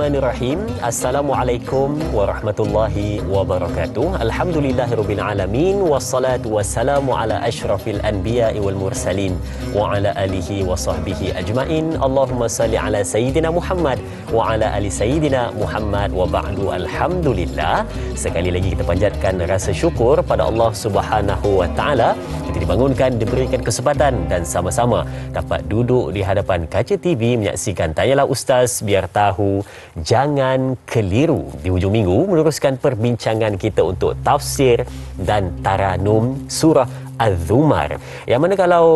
Bismillahirrahmanirrahim. Assalamualaikum warahmatullahi wabarakatuh. Alhamdulillahirabbil alamin wassalatu wassalamu ala asyrafil anbiya'i wal mursalin wa ala alihi wa sahbihi ajmain. Allahumma salli ala sayyidina Muhammad wa ala ali sayyidina Muhammad wa ba'du. Alhamdulillah. Sekali lagi kita panjatkan rasa syukur pada Allah Subhanahu wa taala. Kita dibangunkan, diberikan kesempatan dan sama-sama dapat duduk di hadapan kaca TV menyaksikan Tanyalah Ustaz, biar tahu jangan keliru. Di hujung minggu meneruskan perbincangan kita untuk tafsir dan taranum surah Az-Zumar. Yang mana kalau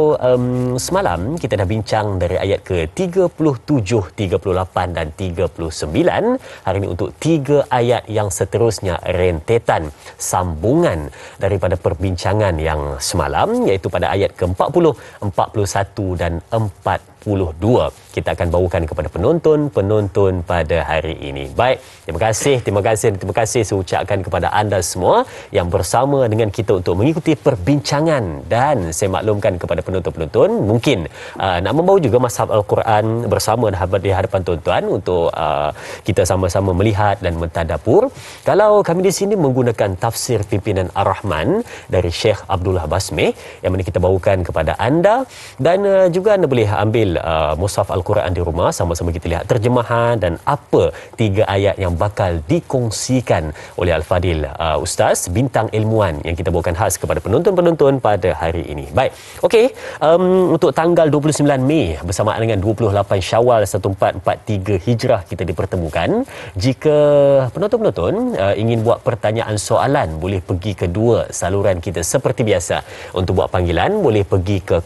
semalam kita dah bincang dari ayat ke-37, 38 dan 39. Hari ini untuk 3 ayat yang seterusnya, rentetan sambungan daripada perbincangan yang semalam, iaitu pada ayat ke-40, 41 dan 42. Kita akan bawakan kepada penonton pada hari ini. Baik, terima kasih saya ucapkan kepada anda semua yang bersama dengan kita untuk mengikuti perbincangan. Dan saya maklumkan kepada penonton-penonton mungkin nak membawa juga mazhab Al-Quran bersama di hadapan tuan-tuan untuk kita sama-sama melihat dan mentadabur. Kalau kami di sini menggunakan tafsir pimpinan Ar-Rahman dari Syekh Abdullah Basmih yang mana kita bawakan kepada anda, dan juga anda boleh ambil mushaf Al-Quran di rumah, sama-sama kita lihat terjemahan dan apa 3 ayat yang bakal dikongsikan oleh Al-Fadil Ustaz Bintang Ilmuwan yang kita bawakan khas kepada penonton-penonton pada hari ini. Baik, okey, untuk tanggal 29 Mei bersamaan dengan 28 Syawal 1443 Hijrah kita dipertemukan. Jika penonton-penonton ingin buat pertanyaan soalan, boleh pergi ke 2 saluran kita seperti biasa. Untuk buat panggilan boleh pergi ke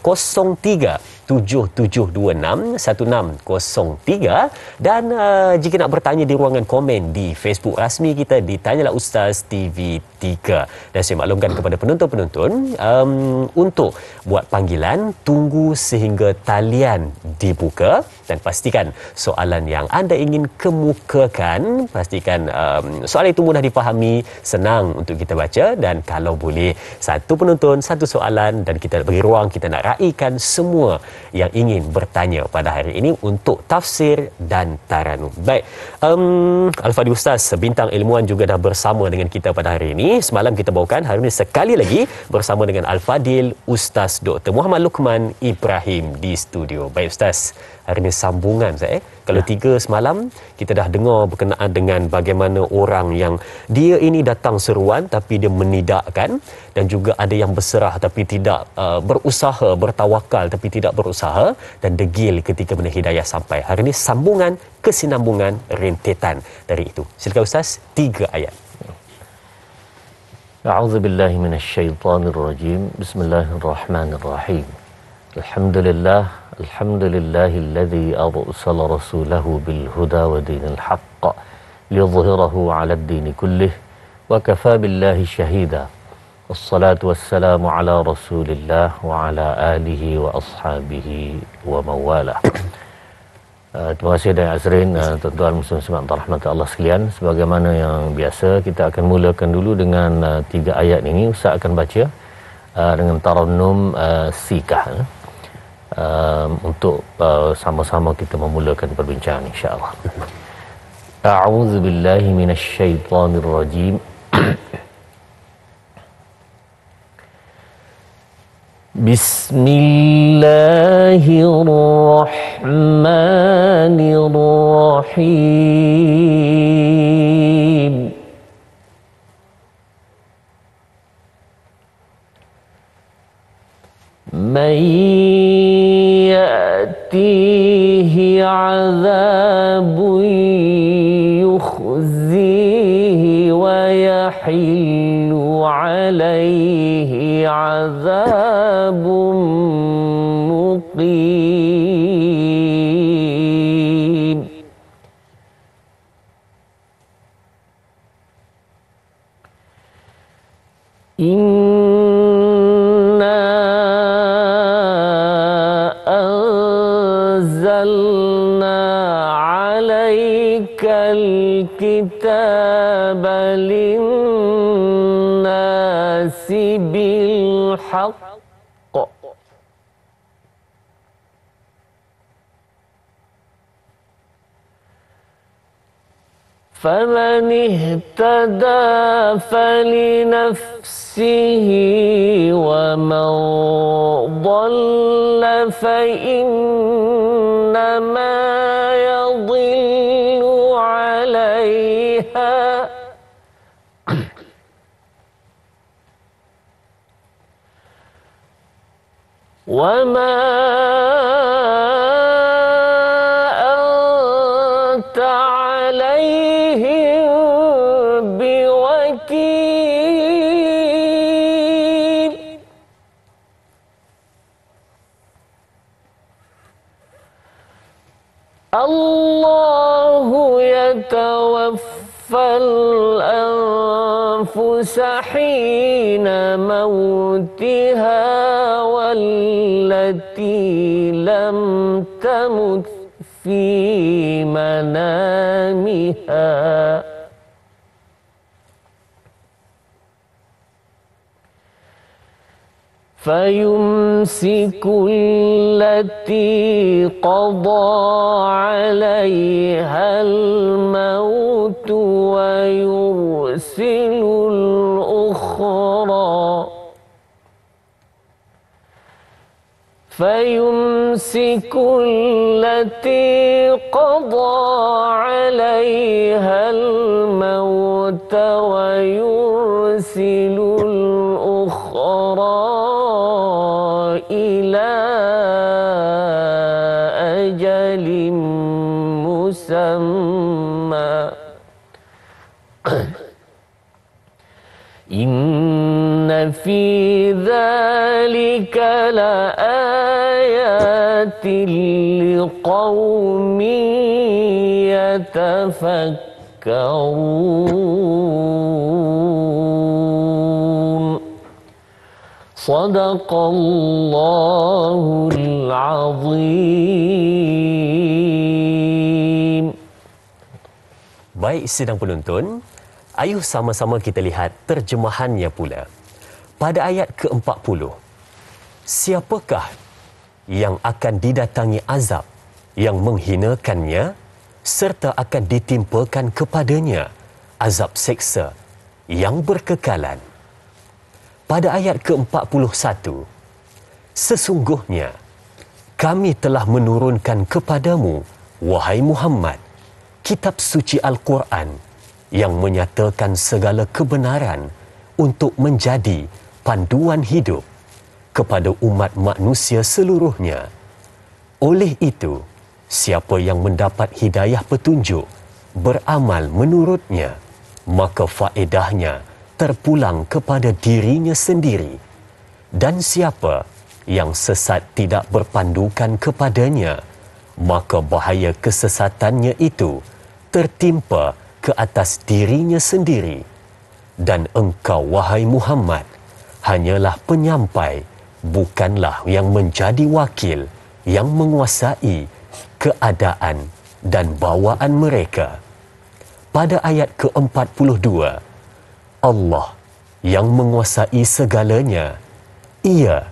0377261603, dan jika nak bertanya di ruangan komen di Facebook rasmi kita di Tanyalah Ustaz TV3. Dan saya maklumkan kepada penonton-penonton untuk buat panggilan tunggu sehingga talian dibuka, dan pastikan soalan yang anda ingin kemukakan, pastikan soalan itu mudah dipahami, senang untuk kita baca, dan kalau boleh satu penonton satu soalan, dan kita bagi ruang, kita nak raikan semua yang ingin bertanya pada hari ini untuk tafsir dan taranum. Baik, Al-Fadil Ustaz Bintang Ilmuwan juga dah bersama dengan kita pada hari ini. Semalam kita bawakan, hari ini sekali lagi bersama dengan Al-Fadil Ustaz Dr. Muhammad Luqman Ibrahim di studio. Baik Ustaz, hari ini sambungan saya. Kalau 3 semalam kita dah dengar berkenaan dengan bagaimana orang yang dia ini datang seruan tapi dia menidakkan, dan juga ada yang berserah tapi tidak berusaha, bertawakal tapi tidak berusaha, dan degil ketika benda hidayah sampai. Hari ini sambungan, kesinambungan, rentetan dari itu. Silakan Ustaz, 3 ayat. A'udzubillahi minasyaitonirrajim. Bismillahirrahmanirrahim. Alhamdulillahilladzi arsala rasulahu bil huda wa dinil haqq liyudhhirahu 'alad dini kullih wa kafaa billahi shahida. Wassalatu wassalamu ala Rasulillah wa ala alihi wa ashabihi wa mawalah. Terima kasih dan Azrin, tuan-tuan muslim-muslimat rahmat Allah sekalian. Sebagaimana yang biasa, kita akan mulakan dulu dengan 3 ayat ini. Ustaz akan baca dengan tarannum sikah untuk sama-sama kita memulakan perbincangan insya-Allah. A'udzu billahi minasyaitonir rajim. Bismillahirrahmanirrahim. Man ya'tihi 'adzabun yukhzihi wa yahillu 'alaihi 'adzabun muqim. Inna anzalna 'alaikal kitaba lin-nasi bil haqq فمن اهتدى فلنفسه ومن ضل فإنما يضل عليها وما أنت عليهم بوكيل الله يتوفى الأنفس حين موتها والتي لم تمت في منامها فيمسك التي قضى عليها الموت ويرسل الأخرى الموت ويرسل الأخرى إلى أجل مسمى إن في ذلك لآيات لقوم يتفكرون صدق الله العظيم. Baik sidang penonton, ayuh sama-sama kita lihat terjemahannya pula. Pada ayat ke-40, siapakah yang akan didatangi azab yang menghinakannya serta akan ditimpakan kepadanya azab seksa yang berkekalan? Pada ayat ke-41, sesungguhnya kami telah menurunkan kepadamu, wahai Muhammad, kitab suci Al-Quran yang menyatakan segala kebenaran untuk menjadi panduan hidup kepada umat manusia seluruhnya. Oleh itu, siapa yang mendapat hidayah petunjuk beramal menurutnya, maka faedahnya terpulang kepada dirinya sendiri. Dan siapa yang sesat tidak berpandukan kepadanya, maka bahaya kesesatannya itu tertimpa ke atas dirinya sendiri. Dan engkau, wahai Muhammad, hanyalah penyampai, bukanlah yang menjadi wakil yang menguasai keadaan dan bawaan mereka. Pada ayat ke-42, Allah yang menguasai segalanya, Ia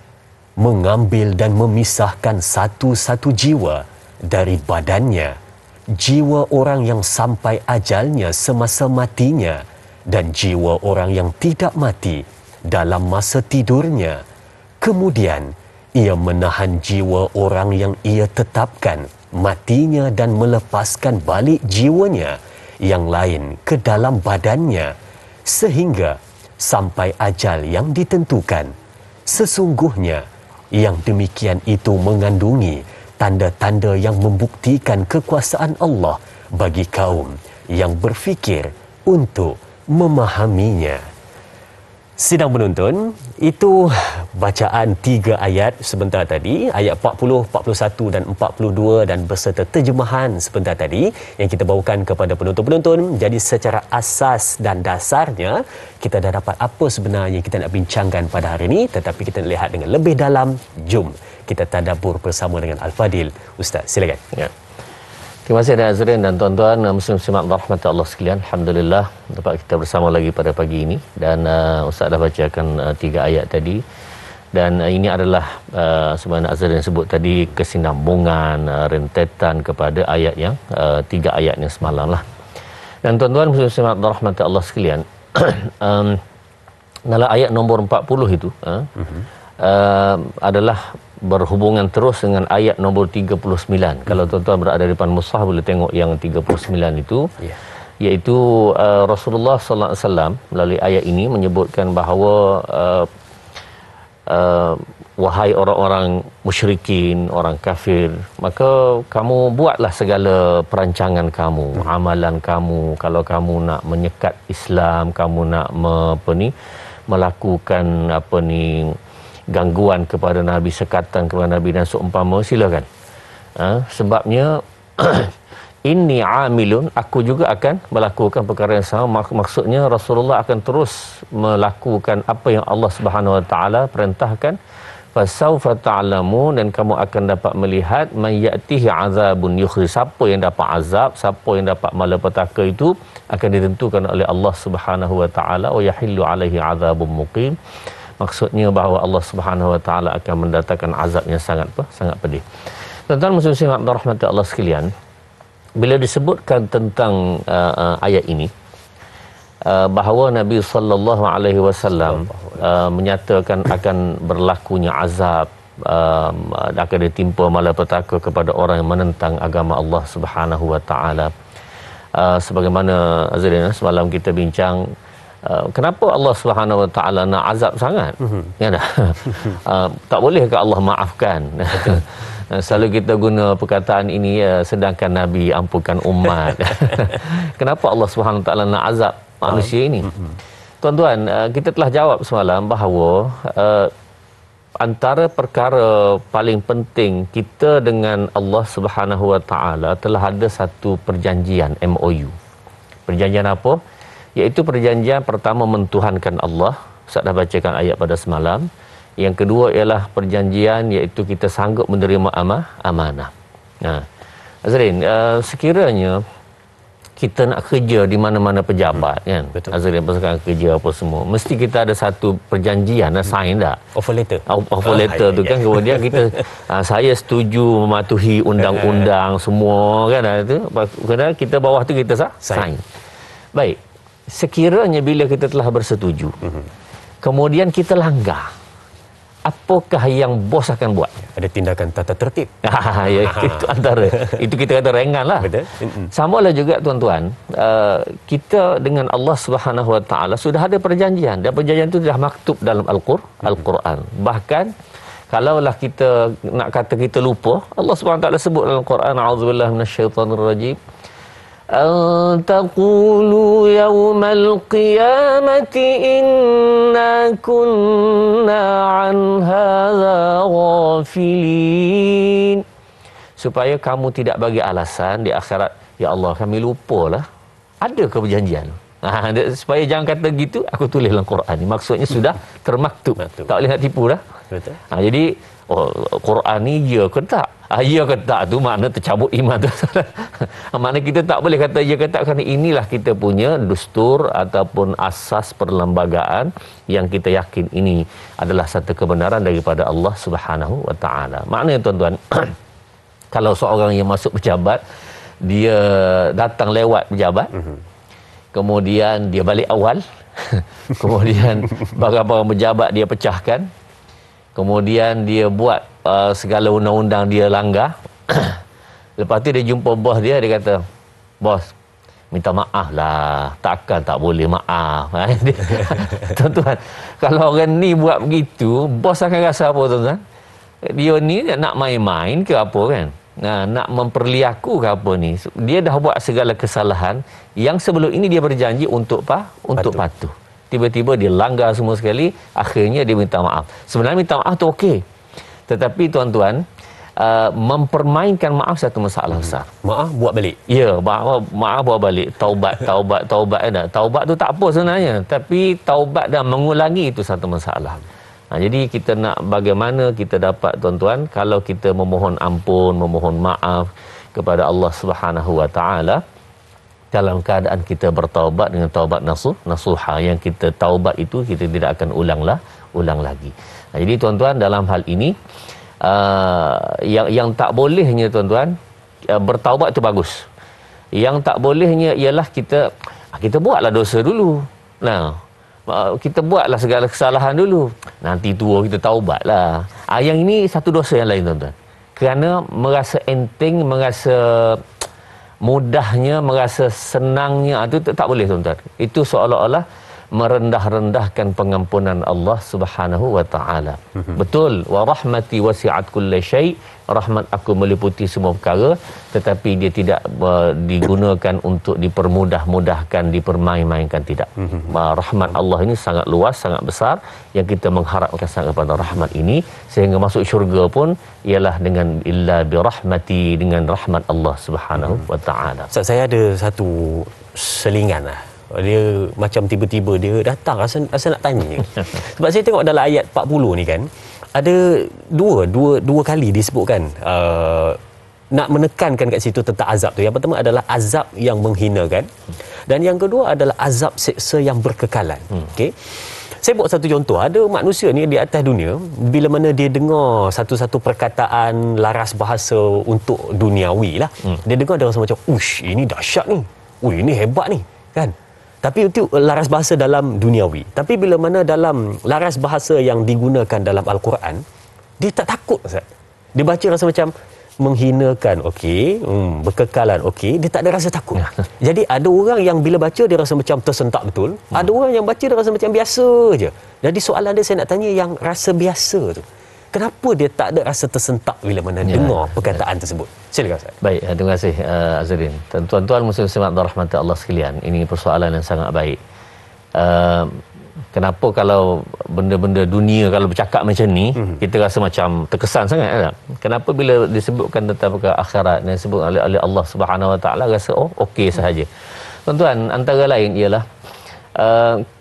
mengambil dan memisahkan satu-satu jiwa dari badannya, jiwa orang yang sampai ajalnya semasa matinya dan jiwa orang yang tidak mati dalam masa tidurnya. Kemudian Ia menahan jiwa orang yang Ia tetapkan matinya dan melepaskan balik jiwanya yang lain ke dalam badannya sehingga sampai ajal yang ditentukan. Sesungguhnya yang demikian itu mengandungi tanda-tanda yang membuktikan kekuasaan Allah bagi kaum yang berfikir untuk memahaminya. Sidang penonton, itu bacaan 3 ayat sebentar tadi, ayat 40, 41 dan 42 dan beserta terjemahan sebentar tadi yang kita bawakan kepada penonton-penonton. Jadi secara asas dan dasarnya kita dah dapat apa sebenarnya kita nak bincangkan pada hari ini, tetapi kita nak lihat dengan lebih dalam. Jom kita tadabbur bersama dengan Al-Fadil. Ustaz, silakan. Ya. Terima kasih Nazrin dan tuan-tuan muslim-muslimat rahmat Allah sekalian. Alhamdulillah dapat kita bersama lagi pada pagi ini dan Ustaz dah bacakan 3 ayat tadi dan ini adalah sebenarnya Nazrin sebut tadi kesinambungan rentetan kepada ayat yang 3 ayat yang semalam lah. Dan tuan-tuan muslimat rahmat Allah sekalian, dalam ayat nombor 40 itu adalah berhubungan terus dengan ayat nombor 39. Kalau tuan-tuan berada di depan mushaf boleh tengok yang 39 itu. Iaitu Rasulullah sallallahu alaihi wasallam melalui ayat ini menyebutkan bahawa wahai orang-orang musyrikin, orang kafir, maka kamu buatlah segala perancangan kamu, amalan kamu. Kalau kamu nak menyekat Islam, kamu nak melakukan gangguan kepada Nabi, sekatan kepada Nabi dan seumpama, silakan. Sebabnya inni amilun, aku juga akan melakukan perkara yang sama. Maksudnya Rasulullah akan terus melakukan apa yang Allah Subhanahu Wa Taala perintahkan. Fasaufa ta'lamun, dan kamu akan dapat melihat man ya'tihi azabun yukhzi, siapa yang dapat azab, siapa yang dapat malapetaka itu akan ditentukan oleh Allah Subhanahu Wa Taala. Wa yahillu alaihi azabun muqim. Maksudnya bahawa Allah Subhanahu Wa Taala akan mendatangkan azab yang sangat pedih. Tuan-tuan muslimin rahmati Allah sekalian, bila disebutkan tentang ayat ini, bahawa Nabi sallallahu alaihi wasallam menyatakan akan berlakunya azab, akan ditimpa malapetaka kepada orang yang menentang agama Allah Subhanahu Wa Taala. Sebagaimana Azrin semalam kita bincang, kenapa Allah Subhanahu Wa Taala nak azab sangat? Ya dah. Tak boleh ke Allah maafkan? Selalu kita guna perkataan ini, sedangkan Nabi ampunkan umat. Kenapa Allah Subhanahu Wa Taala nak azab manusia ini? Tuan-tuan, kita telah jawab semalam bahawa antara perkara paling penting kita dengan Allah Subhanahu Wa Taala telah ada satu perjanjian, MOU. Perjanjian apa? Iaitu perjanjian pertama mentuhankan Allah. Ustaz dah bacakan ayat pada semalam. Yang kedua ialah perjanjian iaitu kita sanggup menerima amanah. Azrin, sekiranya kita nak kerja di mana-mana pejabat, kan? Betul. Azrin pasal kerja apa semua, mesti kita ada satu perjanjian, sign tak? Offer letter. Offer letter tu kan, kemudian kita saya setuju mematuhi undang-undang semua kan, itu. Kemudian kita bawah tu kita sign. Baik. Sekiranya bila kita telah bersetuju, kemudian kita langgar, apakah yang bos akan buat? Ada tindakan tata tertib. Ya, itu antara. Itu kita kata ringan lah. Betul. Sama lah juga tuan-tuan, kita dengan Allah Subhanahu Wa Taala sudah ada perjanjian, dan perjanjian itu dah maktub dalam Al-Quran. Bahkan kalaulah kita nak kata kita lupa, Allah Subhanahu Wa Taala sebut dalam Al-Quran, a'udzubillahi minasyaitanir rajim, أن تقولوا يوم القيامة إنا كنا عن هذا غافلين. Supaya kamu tidak bagi alasan di akhirat, ya Allah kami lupalah. Ada ke perjanjian? Supaya jangan kata gitu, aku tulis dalam Quran ni. Maksudnya sudah termaktub. Tak boleh nak tipu dah. Betul. Jadi Quran ni ya ke tak? Ya ke tak tu makna tercabut iman tu. Makna kita tak boleh kata ya ke tak, kerana inilah kita punya dustur ataupun asas perlembagaan yang kita yakin ini adalah satu kebenaran daripada Allah Subhanahu Wa Taala. Maknanya tuan-tuan, kalau seorang yang masuk pejabat, dia datang lewat pejabat, kemudian dia balik awal, kemudian barang-barang pejabat dia pecahkan, kemudian dia buat segala undang-undang dia langgar. Lepas tu dia jumpa bos dia kata, bos, minta maaf lah, takkan tak boleh maaf. Tuan-tuan, kalau orang ni buat begitu, bos akan rasa apa tuan-tuan? Dia ni nak main-main ke apa kan? Nak memperliaku ke apa ni? Dia dah buat segala kesalahan yang sebelum ini dia berjanji untuk patuh. Tiba-tiba dia langgar semua sekali, akhirnya dia minta maaf. Sebenarnya minta maaf tu okey, tetapi tuan-tuan, mempermainkan maaf satu masalah besar. Maaf buat balik. Ya, maaf buat balik. Taubat. Taubat tu tak apa sebenarnya, tapi taubat dan mengulangi itu satu masalah. Jadi kita nak bagaimana kita dapat tuan-tuan, kalau kita memohon ampun, memohon maaf kepada Allah Subhanahu Wa Taala dalam keadaan kita bertaubat dengan taubat nasuha, yang kita taubat itu kita tidak akan ulang lagi. Jadi tuan-tuan, dalam hal ini yang tak bolehnya tuan-tuan, bertaubat itu bagus. Yang tak bolehnya ialah kita buatlah dosa dulu. Nah, kita buatlah segala kesalahan dulu. Nanti tua kita taubatlah. Yang ini satu dosa yang lain, tuan-tuan. Kerana merasa enteng, merasa mudahnya, merasa senangnya, itu tak boleh, tuan-tuan. Itu seolah-olah merendah-rendahkan pengampunan Allah Subhanahu wa taala. Betul, wa rahmati wasi'at kulli syai', rahmat aku meliputi semua perkara, tetapi dia tidak digunakan untuk dipermudah-mudahkan, dipermain-mainkan, tidak. Rahmat Allah ini sangat luas, sangat besar, yang kita mengharapkan sangat kepada rahmat ini sehingga masuk syurga pun ialah dengan illa bi rahmati, dengan rahmat Allah Subhanahu wa taala. Ustaz, saya ada satu selingan lah. Dia macam tiba-tiba dia datang rasa nak tanya. Sebab saya tengok dalam ayat 40 ni kan, ada dua kali disebutkan nak menekankan kat situ tentang azab tu. Yang pertama adalah azab yang menghinakan, dan yang kedua adalah azab seksa yang berkekalan. Okey. Saya buat satu contoh. Ada manusia ni di atas dunia, bila mana dia dengar satu-satu perkataan laras bahasa untuk duniawi lah, dia dengar dia rasa macam, ush, ini dahsyat ni. Ui, ini hebat ni. Kan? Tapi itu laras bahasa dalam duniawi. Tapi bila mana dalam laras bahasa yang digunakan dalam Al-Quran, dia tak takut, Ustaz. Dia baca rasa macam menghinakan, okey, berkekalan, okey, dia tak ada rasa takut. Jadi ada orang yang bila baca dia rasa macam tersentak betul, ada orang yang baca dia rasa macam biasa je. Jadi soalan dia, saya nak tanya yang rasa biasa tu, kenapa dia tak ada rasa tersentak bila mana dengar perkataan tersebut? Silakan, Ustaz. Baik, terima kasih Azrin. Tuan-tuan muslim-muslimat rahmat Allah sekalian, ini persoalan yang sangat baik. Kenapa kalau benda-benda dunia kalau bercakap macam ni, kita rasa macam terkesan sangat, tak? Kenapa bila disebutkan tentang perkara akhirat yang disebut oleh Allah Subhanahu Wa Taala rasa okey sahaja? Tuan-tuan, antara lain ialah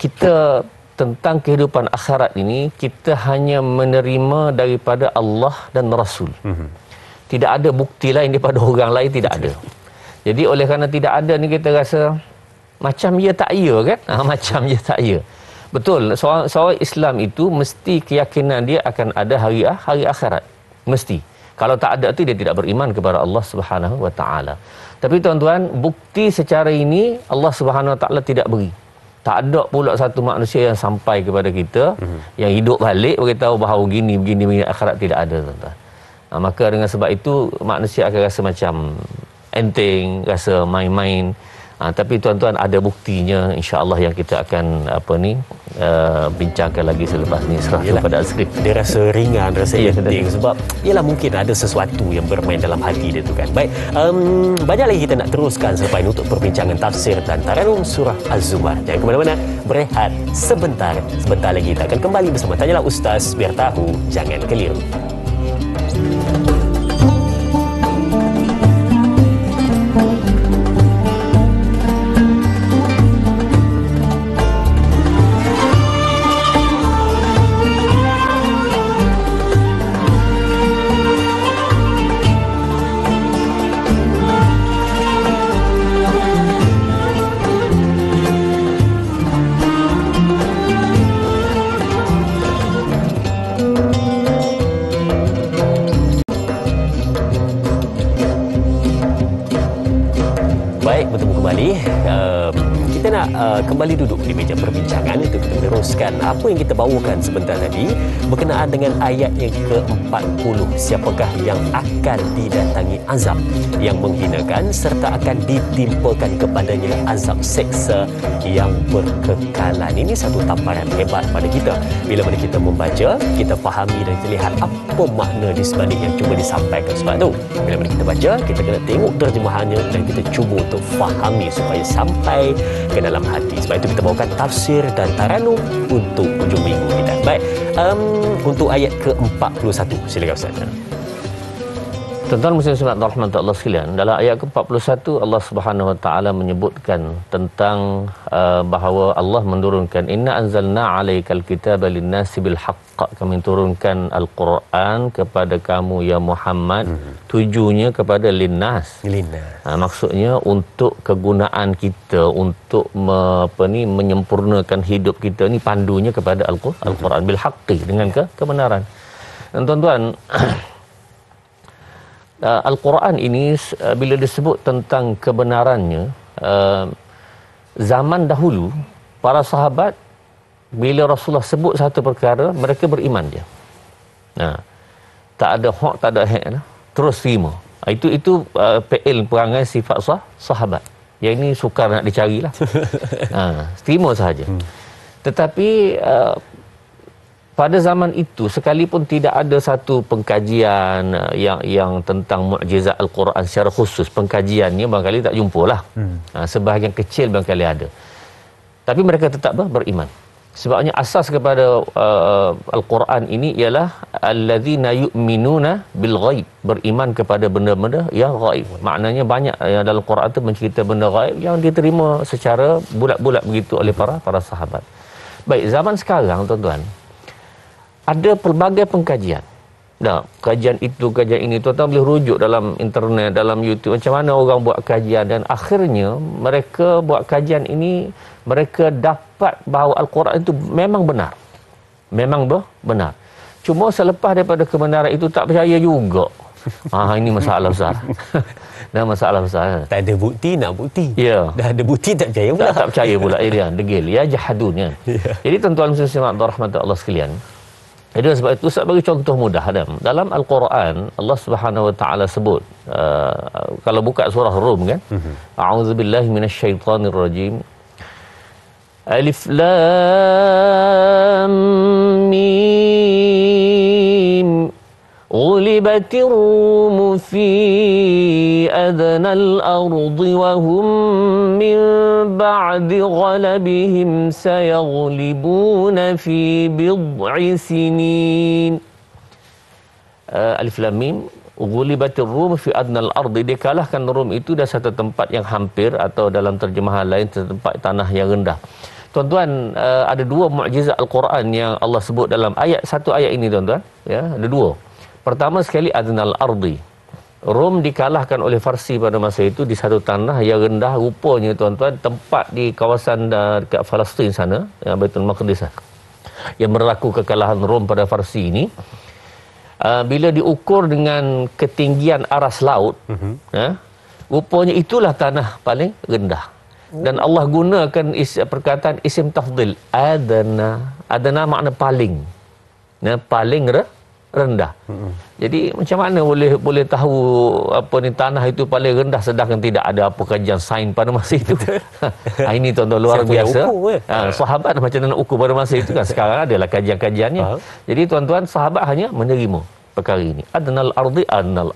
kita tentang kehidupan akhirat ini, kita hanya menerima daripada Allah dan Rasul. Tidak ada bukti lain daripada orang lain, tidak ada. Jadi oleh kerana tidak ada ni, kita rasa macam ya tak ya, kan? Macam ya tak ya. Betul, seorang Islam itu mesti keyakinan dia akan ada hari akhirat. Mesti. Kalau tak ada tu dia tidak beriman kepada Allah Subhanahu Wa Taala. Tapi tuan-tuan, bukti secara ini Allah Subhanahu Wa Taala tidak beri. Tak ada pula satu manusia yang sampai kepada kita yang hidup balik beritahu bahawa begini akhirat, tidak ada, tuan-tuan. Maka dengan sebab itu manusia akan rasa macam enteng, rasa main-main. Tapi tuan-tuan, ada buktinya, insya-Allah, yang kita akan bincangkan lagi selepas ni. Serah pada Azri. Dia rasa ringan, rasa enteng, sebab ialah mungkin ada sesuatu yang bermain dalam hati dia tu kan. Baik, banyak lagi kita nak teruskan selepas ini untuk perbincangan tafsir dan taranum surah Az-Zumar. Jangan ke mana-mana, berehat sebentar lagi kita akan kembali bersama Tanyalah Ustaz, biar tahu jangan keliru. Kembali duduk di meja perbincangan untuk kita meneruskan apa yang kita bawakan sebentar tadi berkenaan dengan ayat yang ke-40. Siapakah yang akan didatangi azab yang menghinakan serta akan ditimpakan kepadanya azab seksa yang berkekalan. Ini satu tamparan hebat pada kita. Bila mana kita membaca, kita fahami dan kita lihat apa makna di sebalik yang cuba disampaikan. Sebab tu, bila mana kita baca, kita kena tengok terjemahannya dan kita cuba untuk fahami supaya sampai ke dalam hati. Sebab itu kita bawakan tafsir dan taranum untuk hujung minggu kita. Baik, untuk ayat ke-41, silakan Ustaz. Tuan-tuan muslim-muslimat rahmat Allah sekalian, dalam ayat ke-41 Allah Subhanahu Wa Taala menyebutkan tentang bahawa Allah menurunkan inna anzalna 'alaikal kitaba lin-nasi bil haqq. Kami turunkan Al-Quran kepada kamu ya Muhammad. Tujunya kepada linnas. Maksudnya untuk kegunaan kita, untuk menyempurnakan hidup kita ni, pandunya kepada Al-Quran bil haqqi, dengan kebenaran. Dan tuan-tuan, Al-Quran ini bila disebut tentang kebenarannya, zaman dahulu para sahabat bila Rasulullah sebut satu perkara, mereka beriman dia. Tak ada hak, tak ada hak, terus terima. Itu PL perangai sifat sahabat. Yang ini sukar nak dicarilah. Terima sahaja. Tetapi pada zaman itu, sekalipun tidak ada satu pengkajian yang tentang mukjizat Al-Quran secara khusus, pengkajiannya barangkali tak jumpalah. Sebahagian kecil barangkali ada. Tapi mereka tetap beriman. Sebabnya asas kepada Al-Quran ini ialah allazina yu'minuna bil ghaib, beriman kepada benda-benda yang ghaib. Maknanya banyak yang dalam Quran itu mencerita benda ghaib yang diterima secara bulat-bulat begitu oleh para sahabat. Baik, zaman sekarang tuan-tuan, ada pelbagai pengkajian. Kajian itu, kajian ini, tuan-tuan boleh rujuk dalam internet, dalam YouTube, macam mana orang buat kajian, dan akhirnya mereka buat kajian ini, mereka dapat bahawa Al-Quran itu memang benar. Memang benar. Cuma selepas daripada kebenaran itu tak percaya juga. Ini masalah besar. Dah masalah besar. Tak ada bukti, nak bukti. Ya. Dah ada bukti, tak percaya pula. Tak percaya pula. Dia degil. Ya jahadun kan. Jadi tuan-tuan muslimin rahmat Allah sekalian. Jadi sebab itu saya bagi contoh mudah. Dalam Al-Quran, Allah Subhanahu Wa Taala sebut, kalau buka surah Rum kan, A'udzubillahi minasyaitonirrajim. Alif Lam Mim. غلبت الروم في أدنى الأرض وهم من بعد غلبهم سيغلبون في بضع سنين. Alif Lam Mim. غلبت الروم في أدنى الأرض. Dikalahkan Rom itu dari satu tempat yang hampir, atau dalam terjemahan lain tempat tanah yang rendah. Tuan-tuan, ada dua mukjizat Al-Quran yang Allah sebut dalam satu ayat ini tuan-tuan. Ya, ada dua. Pertama sekali Adnal Ardi. Rom dikalahkan oleh Farsi pada masa itu di satu tanah yang rendah, rupanya tuan-tuan, tempat di kawasan dekat Palestin sana, yang Baitul Maqdis, yang berlaku kekalahan Rom pada Farsi ini. Bila diukur dengan ketinggian aras laut, rupanya itulah tanah paling rendah. Dan Allah gunakan perkataan isim tafdil, adana. Adana makna paling. Paling rendah. Jadi macam mana boleh tahu apa ni tanah itu paling rendah sedangkan tidak ada apa kajian sains pada masa itu. Ini tuan-tuan luar biasa. Sahabat macam mana nak ukur pada masa itu kan. Sekarang adalah kajian-kajiannya. Jadi tuan-tuan, sahabat hanya menerima perkara ini. Adnal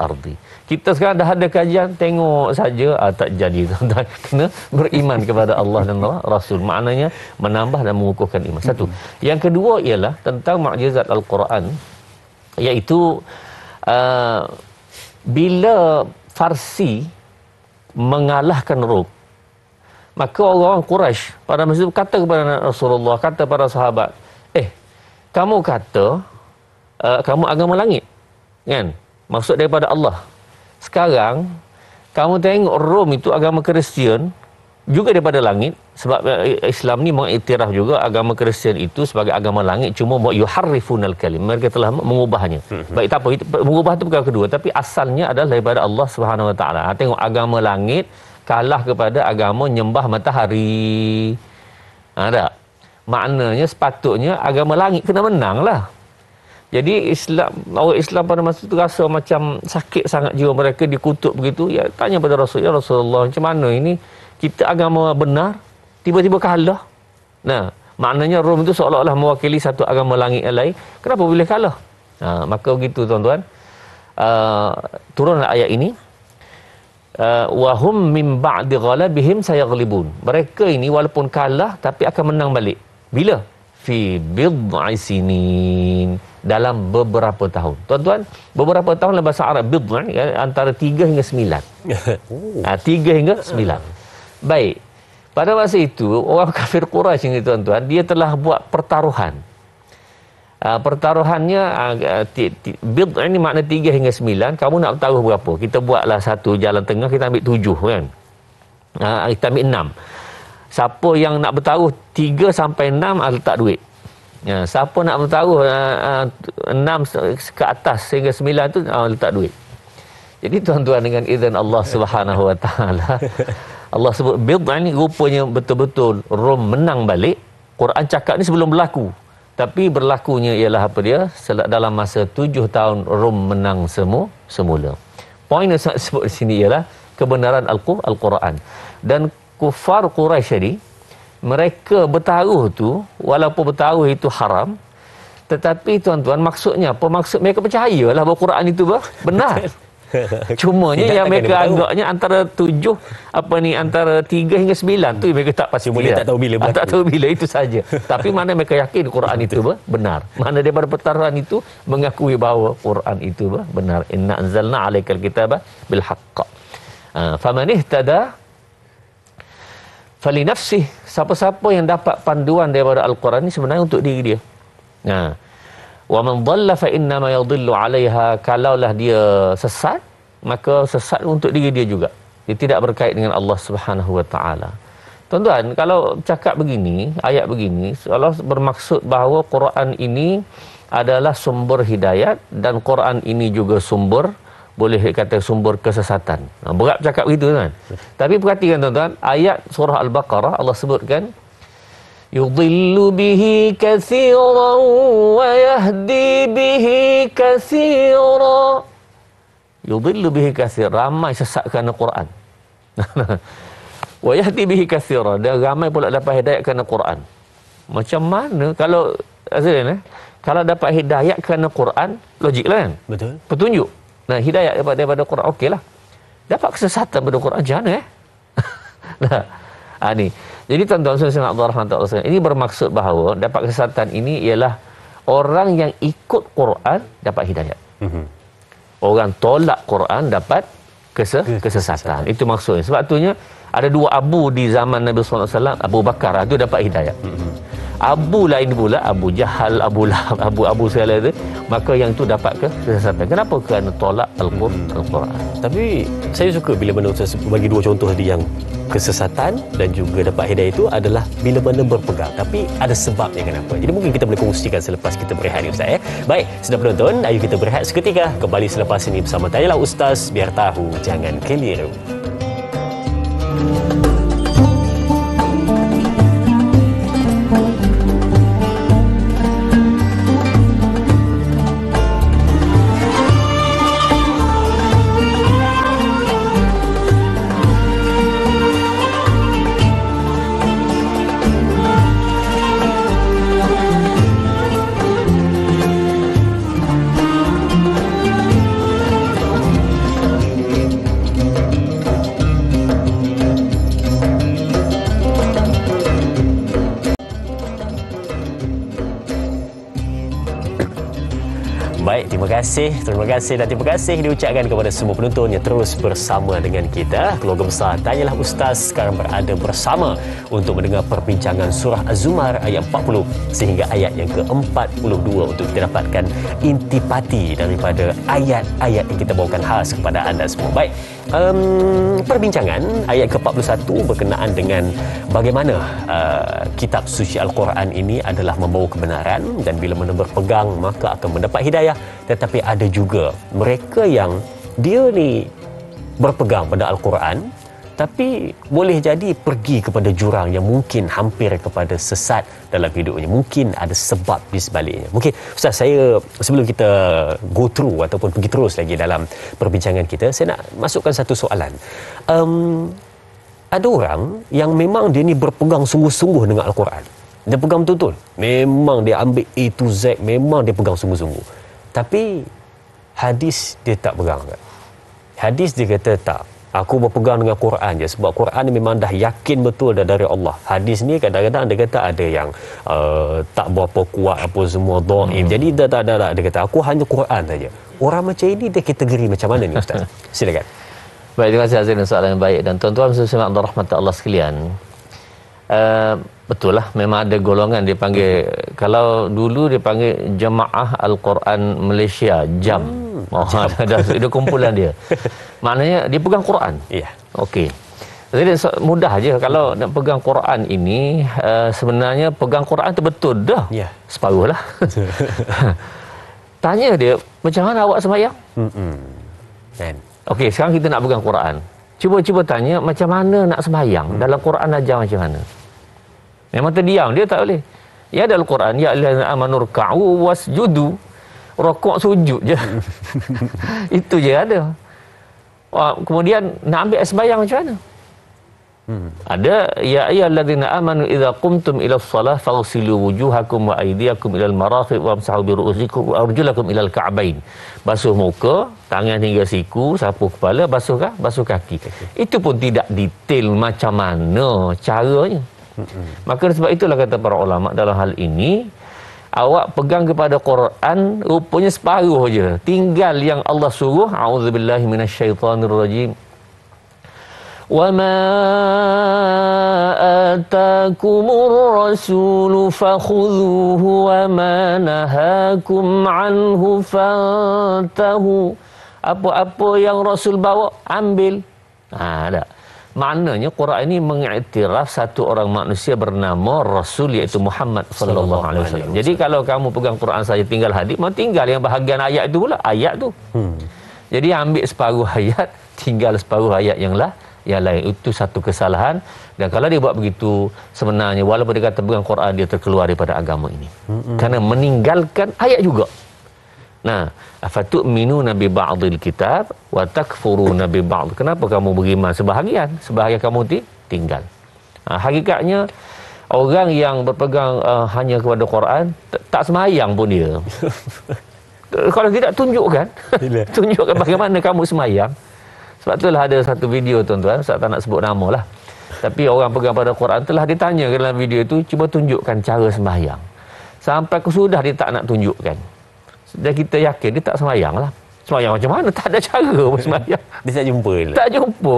ardi. Kita sekarang dah ada kajian, tengok saja, tak jadi tuan-tuan. Kena beriman kepada Allah dan Rasul. Maknanya menambah dan mengukuhkan iman. Satu. Yang kedua ialah tentang mukjizat Al-Quran, iaitu bila Farsi mengalahkan Rom, maka orang Quraisy pada masa itu kata kepada Rasulullah, kata para sahabat, kamu kata kamu agama langit kan, maksud daripada Allah. Sekarang kamu tengok Rom itu agama Kristian juga daripada langit, sebab Islam ni mengiktiraf juga agama Kristian itu sebagai agama langit, cuma yuharrifunal kalim, mereka telah mengubahnya. Baik, tak apa, mengubah itu perkara kedua, tapi asalnya adalah daripada Allah Subhanahu Wa Taala. Tengok, agama langit kalah kepada agama nyembah matahari. Tak? Maknanya sepatutnya agama langit kena menang lah. Jadi orang Islam pada masa itu rasa macam sakit sangat jiwa mereka, dikutuk begitu. Ya, tanya pada Rasul, ya Rasulullah, macam mana ini? Kita agama benar, tiba-tiba kalah. Maknanya Rom itu seolah-olah mewakili satu agama langit yang lain. Kenapa boleh kalah? Maka begitu tuan-tuan. Turunlah ayat ini. Wahum min ba'di ghalabihim sayaghlibun. Mereka ini walaupun kalah tapi akan menang balik. Bila? Fi bid'i sinin. Dalam beberapa tahun. Tuan-tuan, beberapa tahun dalam bahasa Arab, bid'i antara 3 hingga 9. 3 hingga 9. Baik, pada masa itu orang kafir Quraisy ini tuan-tuan, dia telah buat pertaruhan. Pertaruhannya bid' ini makna 3 hingga 9. Kamu nak bertaruh berapa? Kita buatlah satu jalan tengah, kita ambil 7 kan. Kita ambil 6. Siapa yang nak bertaruh 3 sampai 6 letak duit. Siapa nak bertaruh 6 ke atas sehingga 9 tu letak duit. Jadi tuan-tuan, dengan izin Allah Subhanahu Wa Taala, Allah sebut bid'ah ni rupanya betul-betul Rom menang balik. Quran cakap ni sebelum berlaku. Tapi berlakunya ialah apa dia? Dalam masa 7 tahun Rom menang semula. Poin yang saya sebut di sini ialah kebenaran Al-Quran. Dan kufar Quraisy ni, mereka bertaruh tu, walaupun bertaruh itu haram, tetapi tuan-tuan, maksudnya apa? Maksud mereka percayalah bahawa Quran itu benar. Cumanya yang mereka anggapnya antara 3 hingga 9 tu mereka tak pasti boleh, tak tahu bila berlaku. Tak tahu bila, itu saja. Tapi mana mereka yakin Quran itu benar. Mana daripada pertaruhan itu mengakui bahawa Quran itu benar. Inna anzalna alaikal kitaba bil haqq. Faman ihtada fali nafsih. Siapa-siapa yang dapat panduan daripada Al-Quran ni sebenarnya untuk diri dia. Wa man dhalla fa inna ma yadhillu 'alaiha. Kalaulah dia sesat, maka sesat untuk diri dia juga. Dia tidak berkait dengan Allah Subhanahu Wa Taala. Tuan-tuan, kalau cakap begini, ayat begini, Allah bermaksud bahawa Quran ini adalah sumber hidayat dan Quran ini juga boleh kata sumber kesesatan. Berat cakap begitu kan. Tapi perhatikan tuan-tuan, ayat surah Al-Baqarah Allah sebutkan yudhillu bihi katsiran wa yahdi bihi katsiran. Yudhillu bihi katsiran, ramai sesat kerana Quran. Wa yahdi bihi katsiran, dan ramai pula dapat hidayah kerana Quran. Macam mana kalau kalau dapat hidayah kerana Quran, logiklah kan? Betul. Petunjuk. Nah, hidayah daripada Quran, okeylah. Dapat kesesatan daripada Quran, macam mana ni. Jadi tuan-tuan saudara Abdul Rahman Ta'ala, ini bermaksud bahawa dapat kesesatan ini ialah orang yang ikut Quran dapat hidayah. Orang tolak Quran dapat kesesatan. Itu maksudnya. Sebab itunya ada 2 Abu di zaman Nabi sallallahu alaihi wasallam. Abu Bakar itu dapat hidayah. Abu lain pula, Abu Jahal, Abu Lahab, Abu segala itu, maka yang tu dapat kesesatan. Kenapa? Kerana tolak Al-Quran. Tapi saya suka bila mana Ustaz bagi 2 contoh tadi, yang kesesatan dan juga dapat hidayah itu adalah bila mana berpegang. Tapi ada sebabnya kenapa. Jadi mungkin kita boleh kongsikan selepas kita berehat ni Ustaz. Baik, sedang penonton, ayo kita berehat seketika. Kembali selepas ini bersama Tanyalah Ustaz, biar tahu jangan keliru. Baik, terima kasih dan terima kasih diucapkan kepada semua penonton yang terus bersama dengan kita. Keluarga besar Tanyalah Ustaz sekarang berada bersama untuk mendengar perbincangan surah Az-Zumar ayat 40 sehingga ayat yang ke-42 untuk kita dapatkan intipati daripada ayat-ayat yang kita bawakan khas kepada anda semua. Baik, perbincangan ayat ke-41 berkenaan dengan bagaimana kitab suci Al-Quran ini adalah membawa kebenaran dan bila mana berpegang maka akan mendapat hidayah. Tetapi ada juga mereka yang dia ni berpegang pada Al-Quran tapi boleh jadi pergi kepada jurang yang mungkin hampir kepada sesat dalam hidupnya. Mungkin ada sebab di sebaliknya. Mungkin Ustaz, saya sebelum kita go through ataupun pergi terus lagi dalam perbincangan kita, saya nak masukkan satu soalan. Ada orang yang memang dia ni berpegang sungguh-sungguh dengan Al-Quran. Dia pegang betul-betul. Memang dia ambil A to Z, memang dia pegang sungguh-sungguh. Tapi hadis dia tak pegang. Hadis dia kata tak. Aku berpegang dengan Quran je sebab Quran ni memang dah yakin betul dah dari Allah. Hadis ni kadang-kadang dia kata ada yang tak berapa kuat apa semua dhaif. Jadi tak dia kata aku hanya Quran saja. Orang macam ini dia kategori macam mana ni Ustaz? Silakan. Baik, terima kasih Azrin, soalan yang baik. Dan tuan-tuan saudara Abdul Rahman Allah sekalian, betul lah, memang ada golongan dia panggil, kalau dulu dia panggil Jemaah Al-Quran Malaysia, JAM. Ada kumpulan dia. Maknanya dia pegang Quran. Ya. Okey. Jadi mudah aja kalau nak pegang Quran ini, sebenarnya pegang Quran tu betul dah. Ya. Separuh lah. Tanya dia, macam mana awak sembahyang? Kan. Okey, sekarang kita nak pegang Quran. Cuba tanya macam mana nak sembahyang. Dalam Quran ajar macam mana? Memang terdiam, dia tak boleh. Ya dalam Quran, ya allazina amanu ruk'u wasjudu. Rokok sujud je. Itu je ada. Kemudian nak ambil sembahyang macam mana? Ada ya ayyuhallazina amanu idza qumtum ila shalah faghsilu wujuhakum wa aydiyakum ila al-marafiq wamsahu bi ru'usikum wa arjulakum ila al-ka'bain. Basuh muka, tangan hingga siku, sapu kepala, basuh kaki. Itu pun tidak detail macam mana caranya. Maka sebab itulah kata para ulama dalam hal ini, awak pegang kepada Quran rupanya separuh je. Tinggal yang Allah suruh, a'udzubillahi minasyaitonirrajim. وَمَا آتَاكُمُ الرَّسُولُ فَخُذُوهُ وَمَا نَهَاكُمْ عَنْهُ فَانْتَهُوا. Apa-apa yang Rasul bawa, ambil. Tak. Maknanya Quran ini mengiktiraf satu orang manusia bernama Rasul, iaitu Muhammad sallallahu alaihi wasallam. Jadi kalau kamu pegang Quran saja tinggal hadis, mau tinggal yang bahagian ayat itu pula, ayat tu. Jadi ambil separuh ayat, tinggal separuh ayat yang lain. Itu satu kesalahan. Dan kalau dia buat begitu, sebenarnya walaupun dia kata pegang Quran, dia terkeluar daripada agama ini. Kerana meninggalkan ayat juga. Nah, afatu'minuna bi ba'dil kitab wa takfuruna bi ba'd. Kenapa kamu beriman sebahagian kamu tinggal? Hakikatnya orang yang berpegang hanya kepada Quran tak sembahyang pun dia. Kalau tidak tunjukkan bagaimana kamu sembahyang. Sebab itulah ada satu video tuan-tuan, saya tak nak sebut nama lah. Tapi orang pegang pada Quran telah ditanya dalam video itu, cuba tunjukkan cara sembahyang. Sampai kesudah dia tak nak tunjukkan. Dan kita yakin dia tak sembahyang lah. Sembahyang macam mana? Tak ada cara sembahyang. Dia tak jumpa lah. Tak jumpa.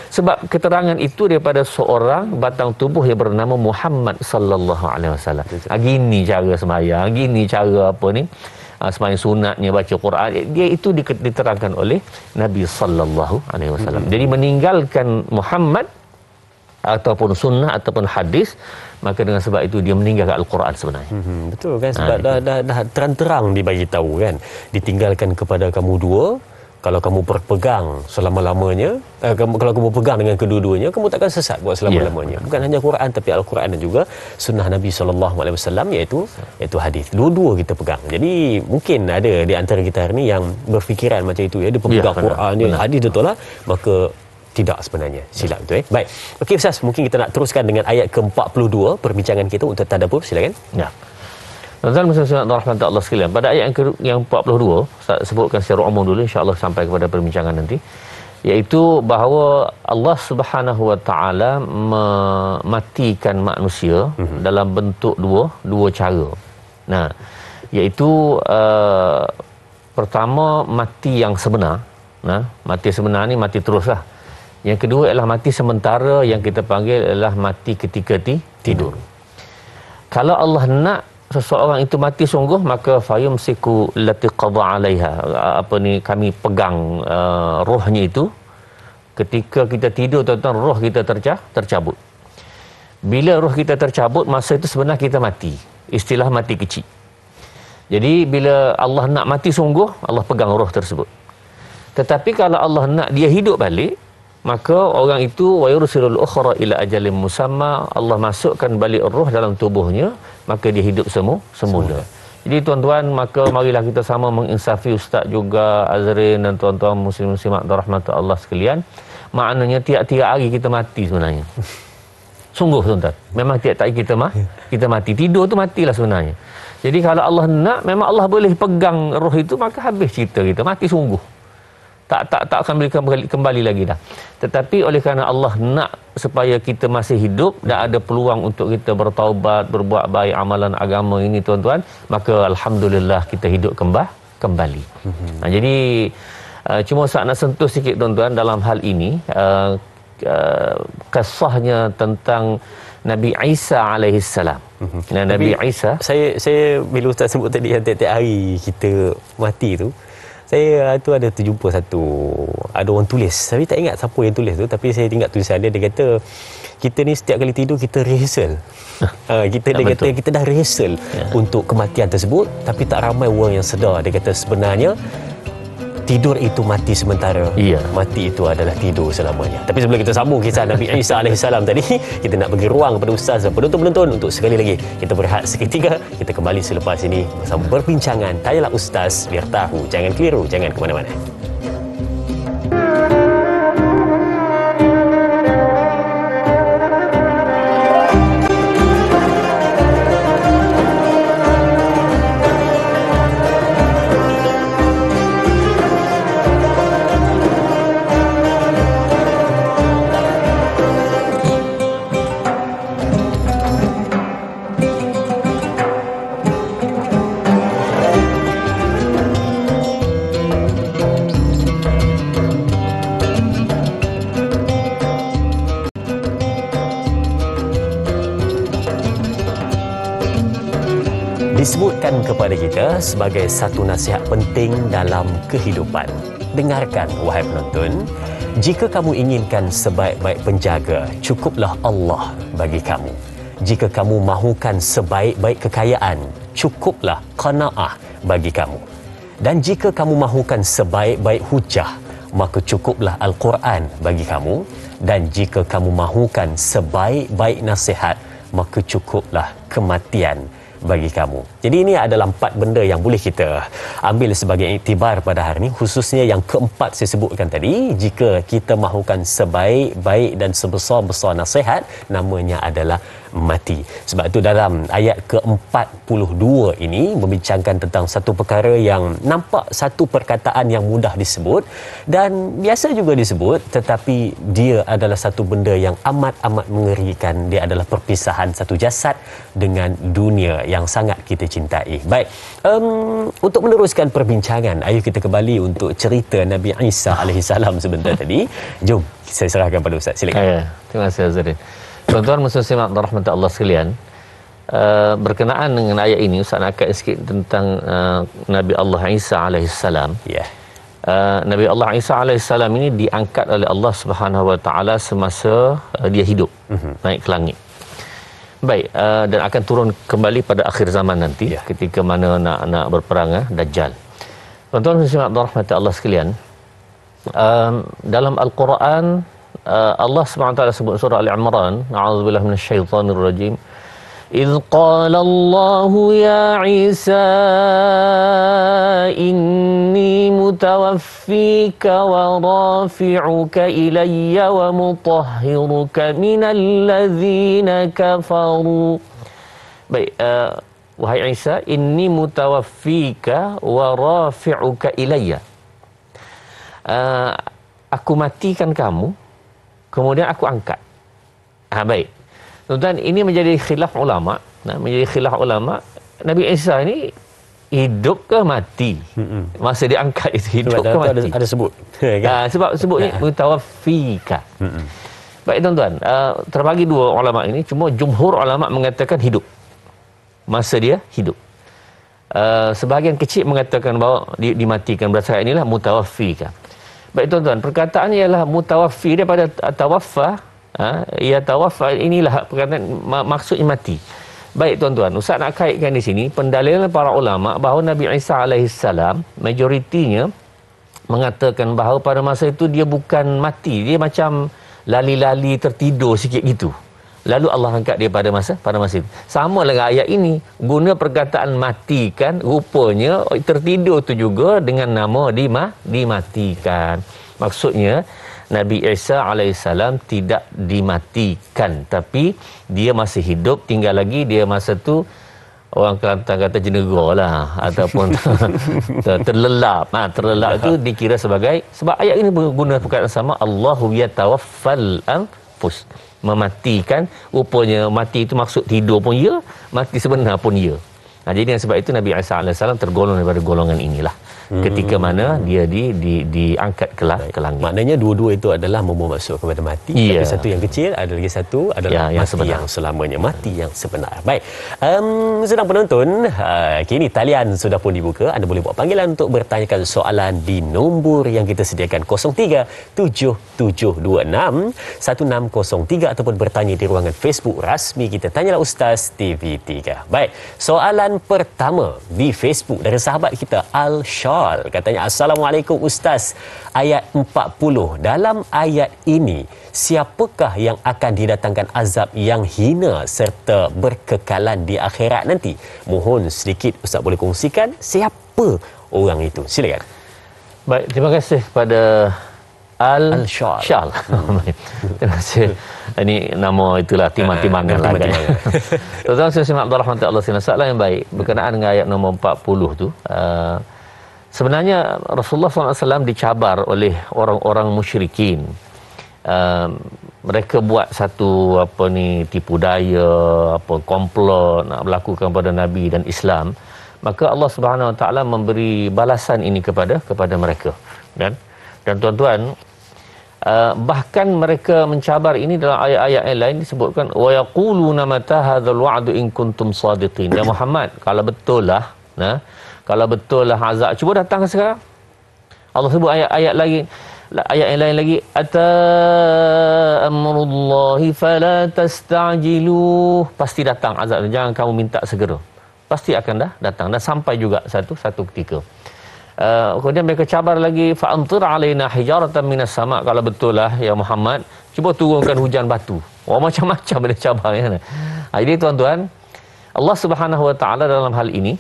Sebab keterangan itu daripada seorang batang tubuh yang bernama Muhammad sallallahu alaihi wasallam. Gini cara sembahyang, gini cara apa ni? Sembahyang sunatnya baca Quran, dia itu diterangkan oleh Nabi sallallahu alaihi wasallam. Jadi meninggalkan Muhammad ataupun sunnah ataupun hadis, maka dengan sebab itu dia meninggalkan Al-Quran sebenarnya. Betul kan, sebab dah terang-terang dibagi tahu kan, ditinggalkan kepada kamu dua. Kalau kamu berpegang selama-lamanya, kalau kamu pegang dengan kedua-duanya, kamu takkan sesat buat selama-lamanya. Bukan hanya Quran, tapi Al-Quran dan juga sunnah Nabi SAW, iaitu hadis. Dua-dua kita pegang. Jadi mungkin ada di antara kita hari ini yang berfikiran macam itu, ya, dia pegang Quran, dia hadis betul lah, maka tidak sebenarnya. Silap tu. Baik. Okey Ustaz, mungkin kita nak teruskan dengan ayat ke-42 perbincangan kita untuk tadabbur. Silakan. Ya. Tuan-tuan muslimin rahmat Allah sekalian, pada ayat yang 42, saya sebutkan secara umum dulu, insya-Allah sampai kepada perbincangan nanti, iaitu bahawa Allah Subhanahu wa taala mematikan manusia dalam bentuk dua cara. Nah, iaitu pertama mati yang sebenar. Nah, mati sebenar ni mati teruslah. Yang kedua adalah mati sementara, yang kita panggil adalah mati ketika tidur. Kalau Allah nak seseorang itu mati sungguh, maka fayumsiku lati qada alaiha, kami pegang rohnya itu ketika kita tidur, tuan-tuan, roh kita tercabut. Bila roh kita tercabut, masa itu sebenarnya kita mati, istilah mati kecil. Jadi bila Allah nak mati sungguh, Allah pegang roh tersebut. Tetapi kalau Allah nak dia hidup balik, maka orang itu wa yursilul ukhra ila ajalin musamma, Allah masukkan balik roh dalam tubuhnya, maka dia hidup semula. Jadi tuan-tuan, maka marilah kita sama menginsafi Ustaz juga, Azrin dan tuan-tuan muslim-muslimat rahmat Allah sekalian. Maknanya tiap-tiap hari kita mati sebenarnya. Sungguh tuan-tuan, memang tiap-tiap hari kita mati. Tidur tu matilah sebenarnya. Jadi kalau Allah nak, memang Allah boleh pegang roh itu, maka habis cerita kita, mati sungguh. Tak akan boleh kembali lagi dah. Tetapi oleh kerana Allah nak supaya kita masih hidup dan ada peluang untuk kita bertaubat, berbuat baik amalan agama ini tuan-tuan, maka alhamdulillah kita hidup kembali. Jadi cuma saya nak sentuh sikit tuan-tuan dalam hal ini, kisahnya tentang Nabi Isa alaihi salam. Nabi Isa, saya bila Ustaz sebut tadi yang tiap-tiap hari kita mati tu, saya tu ada terjumpa ada orang tulis, saya tak ingat siapa yang tulis tu, tapi saya ingat tulisan dia kata kita ni setiap kali tidur kita rehearsal. Dia kata kita dah rehearsal untuk kematian tersebut, tapi tak ramai orang yang sedar. Dia kata sebenarnya tidur itu mati sementara. Iya. Mati itu adalah tidur selamanya. Tapi sebelum kita sambung kisah Nabi Isa AS tadi, kita nak bagi ruang kepada ustaz dan penonton-penonton untuk sekali lagi kita berehat seketika. Kita kembali selepas ini bersama berbincangan Tanyalah Ustaz, biar tahu. Jangan keliru, jangan ke mana-mana. Disebutkan kepada kita sebagai satu nasihat penting dalam kehidupan. Dengarkan, wahai penonton, jika kamu inginkan sebaik-baik penjaga, cukuplah Allah bagi kamu. Jika kamu mahukan sebaik-baik kekayaan, cukuplah qanaah bagi kamu. Dan jika kamu mahukan sebaik-baik hujah, maka cukuplah Al-Quran bagi kamu. Dan jika kamu mahukan sebaik-baik nasihat, maka cukuplah kematian bagi kamu. Jadi ini adalah 4 benda yang boleh kita ambil sebagai iktibar pada hari ini, khususnya yang keempat saya sebutkan tadi. Jika kita mahukan sebaik-baik dan sebesar-besar nasihat, namanya adalah mati. Sebab itu dalam ayat ke-42 ini membincangkan tentang satu perkara yang nampak satu perkataan yang mudah disebut dan biasa juga disebut, tetapi dia adalah satu benda yang amat-amat mengerikan. Dia adalah perpisahan satu jasad dengan dunia yang sangat kita cintai. Baik, untuk meneruskan perbincangan, ayo kita kembali untuk cerita Nabi Isa AS sebentar tadi. Jom saya serahkan pada Ustaz, silakan. Terima kasih Azrin. Tuan-tuan muslimat dan rahmat Allah sekalian, berkenaan dengan ayat ini Ustaz nak angkat sikit tentang Nabi Allah Isa AS. Ya. Nabi Allah Isa AS ini diangkat oleh Allah Subhanahu Wa Taala semasa dia hidup, naik ke langit. Baik, dan akan turun kembali pada akhir zaman nanti, ketika mana nak berperang Dajjal. Tuan-tuan muslimat dan rahmat Allah sekalian, dalam Al-Quran Allah SWT sebut surah Al-Imran, a'udzubillahi minasyaitonir rajim, إذ قال الله يا عيسى إني متوفيك ورافعك إلي ومطهرك من الذين كفروا. Baik, wahai Isa, inni mutawaffika wa rafi'uka ilayya. Aku matikan kamu, kemudian aku angkat. Baik. Tuan-tuan, ini menjadi khilaf ulama. Menjadi khilaf ulama, Nabi Isa ini hidup ke mati? Masa dia angkat itu hidup ke mati? Ada sebut. Sebab sebutnya mutawaffika. Baik tuan-tuan, terbagi dua ulama ini, cuma jumhur ulama mengatakan hidup. Masa dia hidup. Sebahagian kecil mengatakan bahawa dimatikan, berdasarkan inilah mutawaffika. Baik tuan-tuan, perkataannya ialah mutawaffi daripada tawaffa. Ya tawaffa, inilah perkataan maksudnya mati. Baik tuan-tuan, Ustaz nak kaitkan di sini pendalilan para ulama bahawa Nabi Isa alaihissalam majoritinya mengatakan bahawa pada masa itu dia bukan mati, dia macam lali-lali tertidur sikit gitu. Lalu Allah angkat dia pada masa itu. Sama dengan ayat ini, guna perkataan matikan, rupanya tertidur tu juga dengan nama dimatikan. Maksudnya Nabi Isa alaihissalam tidak dimatikan, tapi dia masih hidup, tinggal lagi dia masa tu orang Kelantan kata jenera lah, ataupun terlelap. Terlelap tu dikira sebagai, sebab ayat ini guna perkataan sama, Allahu yatawaffal anfus, mematikan. Rupanya mati itu maksud tidur pun ya, mati sebenar pun ya. Jadi sebab itu Nabi Isa alaihissalam tergolong daripada golongan inilah. Ketika mana dia diangkat ke langit. Maknanya dua-dua itu adalah membawa masuk kepada mati. Tapi satu yang kecil, ada lagi satu adalah yang mati sebenar. Yang selamanya, mati yang sebenar. Baik, sedang penonton, kini talian sudah pun dibuka. Anda boleh buat panggilan untuk bertanyakan soalan di nombor yang kita sediakan 0377261603 ataupun bertanya di ruangan Facebook rasmi kita, Tanyalah Ustaz TV3. Baik, soalan pertama di Facebook dari sahabat kita Al-Shal. Katanya, Assalamualaikum Ustaz, ayat 40. Dalam ayat ini, siapakah yang akan didatangkan azab yang hina serta berkekalan di akhirat nanti? Mohon sedikit Ustaz boleh kongsikan siapa orang itu. Silakan. Baik, terima kasih kepada Al-Shal. Terima kasih. Ini nama itulah timang-timangan lah kan. Tuan-tuan saya simak Abdul Rahman Allah sinar soalan yang baik berkenaan dengan ayat nombor 40 tu. Sebenarnya Rasulullah SAW dicabar oleh orang-orang musyrikin. Mereka buat satu tipu daya, komplot nak berlakukan pada Nabi dan Islam. Maka Allah Subhanahu Wa Taala memberi balasan ini kepada mereka. Dan tuan-tuan, bahkan mereka mencabar ini dalam ayat-ayat yang lain disebutkan wa yaquluna mata hadzal wa'du in kuntum sadiqin. Ya Muhammad, kalau betul lah azab cuba datang sekarang. Allah sebut ayat yang lain lagi, ata amrullahi fala tastajilu. Pasti datang azab, jangan kamu minta segera. Pasti akan datang dan sampai juga satu ketika. Kemudian mereka cabar lagi, fa'amtir alaina hijaratan minas sama. Kalau betul lah ya Muhammad, cuba turunkan hujan batu. Macam-macam dia cabar ya. Jadi tuan-tuan, Allah Subhanahu Wa Taala dalam hal ini,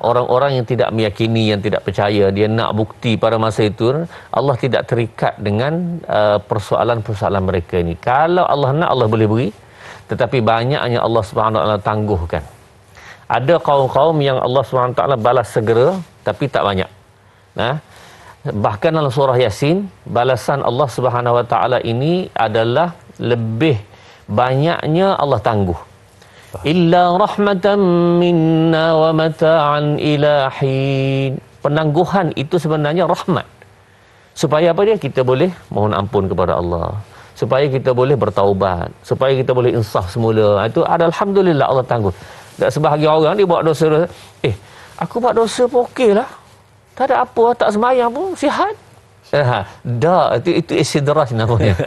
orang-orang yang tidak meyakini, yang tidak percaya, dia nak bukti pada masa itu, Allah tidak terikat dengan persoalan-persoalan mereka ini. Kalau Allah nak, Allah boleh beri, tetapi banyaknya Allah Subhanahu Wa Taala tangguhkan. Ada kaum-kaum yang Allah SWT balas segera, tapi tak banyak. Bahkan dalam surah Yasin, balasan Allah Subhanahu Wa Taala ini adalah lebih banyaknya Allah tangguh. Illa rahmatan minna wa mata'an ila hin. Penangguhan itu sebenarnya rahmat. Supaya apa dia? Kita boleh mohon ampun kepada Allah. Supaya kita boleh bertaubat. Supaya kita boleh insaf semula. Itu ada alhamdulillah Allah tangguh. Tak sebahagian orang dia buat dosa. Aku buat dosa pun okey lah. Tak ada apa, tak sembahyang pun sihat. Itu istidraj namanya.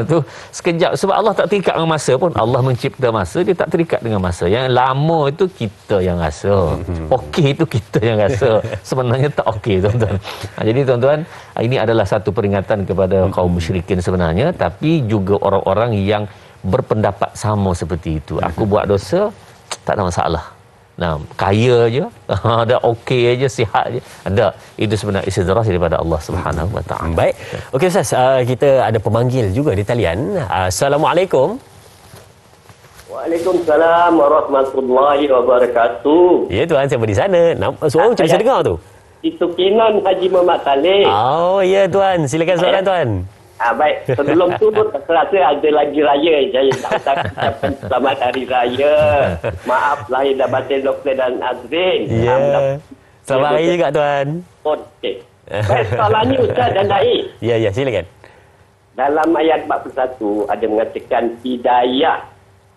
Tu sekejap, sebab Allah tak terikat dengan masa pun. Allah mencipta masa, dia tak terikat dengan masa. Yang lama itu kita yang rasa. Okey itu kita yang rasa. Sebenarnya tak okey, tuan-tuan. Jadi tuan-tuan, ini adalah satu peringatan kepada kaum musyrikin sebenarnya, tapi juga orang-orang yang berpendapat sama seperti itu. Aku buat dosa, tak ada masalah. Kaya je, ada okey aja, sihat je. Ada. Itu sebenarnya istidraj daripada Allah Subhanahu Wa Taala. Baik. Okey Ustaz, kita ada pemanggil juga di talian. Assalamualaikum. Waalaikumsalam warahmatullahi wabarakatuh. Ya tuan, siapa di sana? Suara macam saya dengar tu. Itu Kinan Haji Muhammad Talib. Oh ya tuan, silakan soalan tuan. Baik, sebelum tu terasa ada lagi raya. Saya tak ucapkan selamat hari raya. Maaf lahir dan batin Dr. dan Azrin. Ya. Selamat hari juga tuan. Okey. Baik, soalannya Ustaz dan Dai. Ya, silakan. Dalam ayat 41 ada mengatakan hidayah.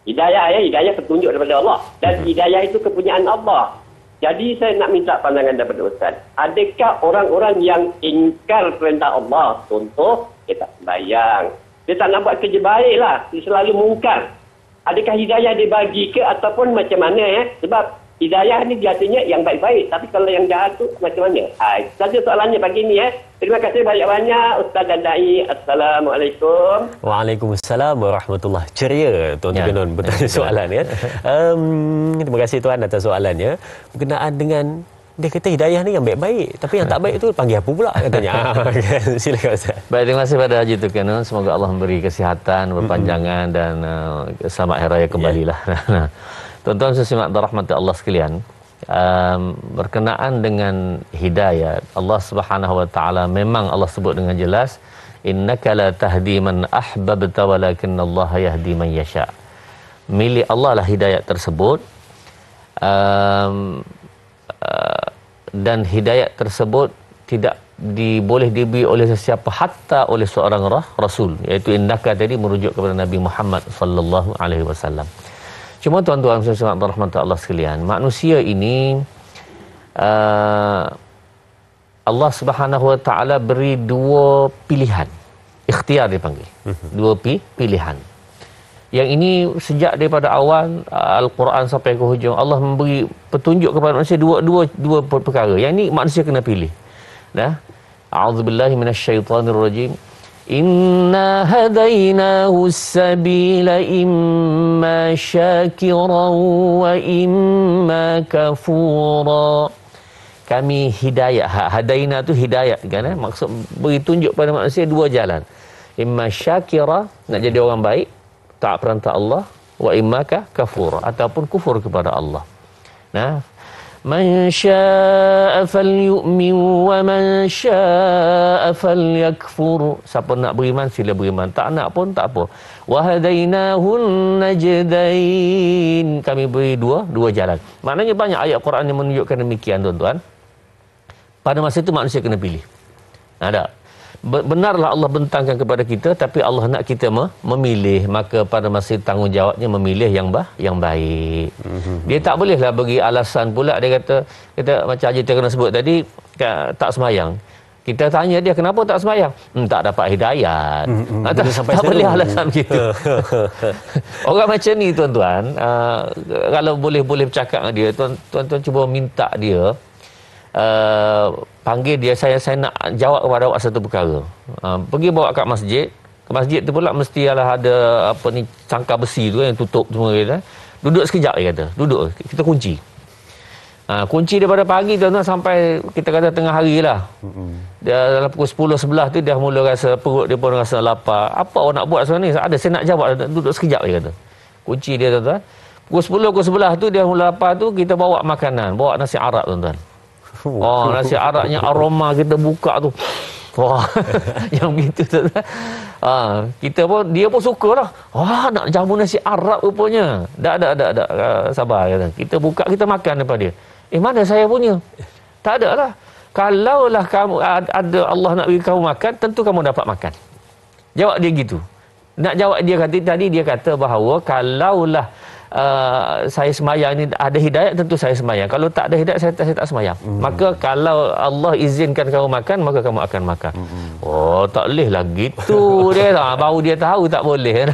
Hidayah petunjuk daripada Allah. Dan hidayah itu kepunyaan Allah. Jadi saya nak minta pandangan daripada Ustaz. Adakah orang-orang yang ingkar perintah Allah, contoh, dia tak sembahyang, dia tak nak buat kerja baik lah, dia selalu mungkar. Adakah hidayah dia bagi ke ataupun macam mana ya? Sebab hidayah ni biasanya yang baik-baik. Tapi kalau yang jahat tu macam mana? Saja soalannya pagi ni ya. Terima kasih banyak-banyak Ustaz dan Dai. Assalamualaikum. Waalaikumsalam warahmatullahi. Ceria Tuan Teganon bertanya soalan ya. Terima kasih tuan atas soalannya. Berkenaan dengan dia kata hidayah ni yang baik-baik, tapi yang tak baik tu panggil apa pula katanya. Silakan Ustaz. Baik, terima kasih pada Haji Tukanon. Semoga Allah memberi kesihatan, berpanjangan dan selamat hari raya kembalilah. Tuan-tuan sesimak rahmat Allah sekalian, berkenaan dengan hidayah, Allah Subhanahu Wa Taala memang Allah sebut dengan jelas, innaka la tahdi man ahbabta walakinallaha yahdi man yasha. Milik Allah lah hidayah tersebut. Dan hidayah tersebut tidak boleh diberi oleh sesiapa, hatta oleh seorang rasul, iaitu innaka tadi merujuk kepada Nabi Muhammad sallallahu alaihi wasallam. Cuma tuan-tuan sekalian rahmat Allah sekalian, manusia ini Allah Subhanahu Wa Taala beri dua pilihan. Ikhtiar dipanggil. Dua pilihan. Yang ini sejak daripada awal Al-Quran sampai ke hujung, Allah memberi petunjuk kepada manusia dua perkara. Yang ini manusia kena pilih. Dah. A'udzubillahi minasyaitonirrajim. Inna hadainahu as-sabila imma syakiran wa imma kafura. Kami hidayah. Hadaina tu hidayah kan, maksud beri tunjuk pada manusia dua jalan. Imma syakira, nak jadi orang baik, taat perintah Allah, wa imma kafura, ataupun kufur kepada Allah. Nah, man syaa'a falyu'min wa man syaa'a falyakfur. Siapa nak beriman sila beriman, tak nak pun tak apa. Wa hadainahun najdain. Kami beri dua jalan. Maknanya banyak ayat Quran yang menunjukkan demikian, tuan-tuan. Pada masa itu manusia kena pilih. Ada. Benarlah Allah bentangkan kepada kita, tapi Allah nak kita memilih. Maka pada masa tanggungjawabnya memilih yang baik. Dia tak bolehlah bagi alasan pula. Dia kata macam Haji Terkena sebut tadi, tak semayang. Kita tanya dia, kenapa tak semayang? Tak dapat hidayat. Tak boleh alasan begitu. Orang macam ni, tuan-tuan, kalau boleh bercakap dengan dia, tuan-tuan cuba minta dia, panggil dia, saya nak jawab kepada awak satu perkara. Pergi bawa kat masjid. Ke masjid tu pula mestilah ada cangkar besi tu yang tutup semua kita. Duduk sekejap, dia kata. Duduk, kita kunci. Kunci daripada pagi, tuan-tuan, sampai kita kata tengah hari lah. Dia dalam pukul 10-11 tu dia mula rasa perut dia pun rasa lapar. Apa awak nak buat sekarang ni? Ada, saya nak jawab. Duduk sekejap, dia kata. Kunci dia, tuan-tuan. Pukul 10, pukul 11 tu dia mula lapar tu, kita bawa makanan. Bawa nasi Arab, tuan-tuan. Nasi Arabnya aroma kita buka tu. Wah, yang begitu tuan-tuan. Kita pun, dia pun suka lah. Nak jamu nasi Arab rupanya. Tak. Sabar, kata. Kita buka, kita makan daripada dia. Mana saya punya? Tak ada lah. Kalaulah kamu ada, Allah nak bagi kamu makan, tentu kamu dapat makan. Jawab dia gitu. Nak jawab dia kata, tadi dia kata bahawa kalaulah saya semayang ni ada hidayat, tentu saya semayang. Kalau tak ada hidayat, saya tak semayang. Maka kalau Allah izinkan kamu makan, maka kamu akan makan. Tak boleh lah gitu. Dia baru dia tahu tak boleh.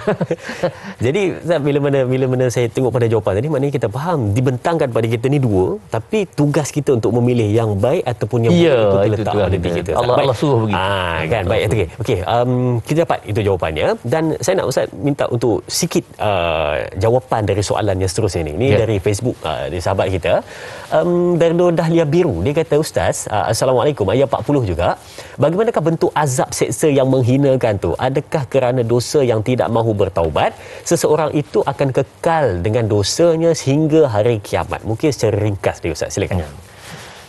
Jadi bila mana saya tengok pada jawapan tadi, maknanya kita faham dibentangkan pada kita ni dua, tapi tugas kita untuk memilih yang baik ataupun yang buruk itu terletak pada diri kita. Allah suruh begitu. Kan, baik. Okey. Kita dapat itu jawapannya, dan saya nak Ustaz minta untuk sikit jawapan dari soalan yang seterusnya ni. Ini dari Facebook dari sahabat kita. Dari Nur Dahlia Biru, dia kata, Ustaz, Assalamualaikum, ayat 40 juga. Bagaimanakah bentuk azab seksa yang menghinakan tu? Adakah kerana dosa yang tidak mahu bertaubat, seseorang itu akan kekal dengan dosanya sehingga hari kiamat? Mungkin secara ringkas dia, Ustaz, silakan.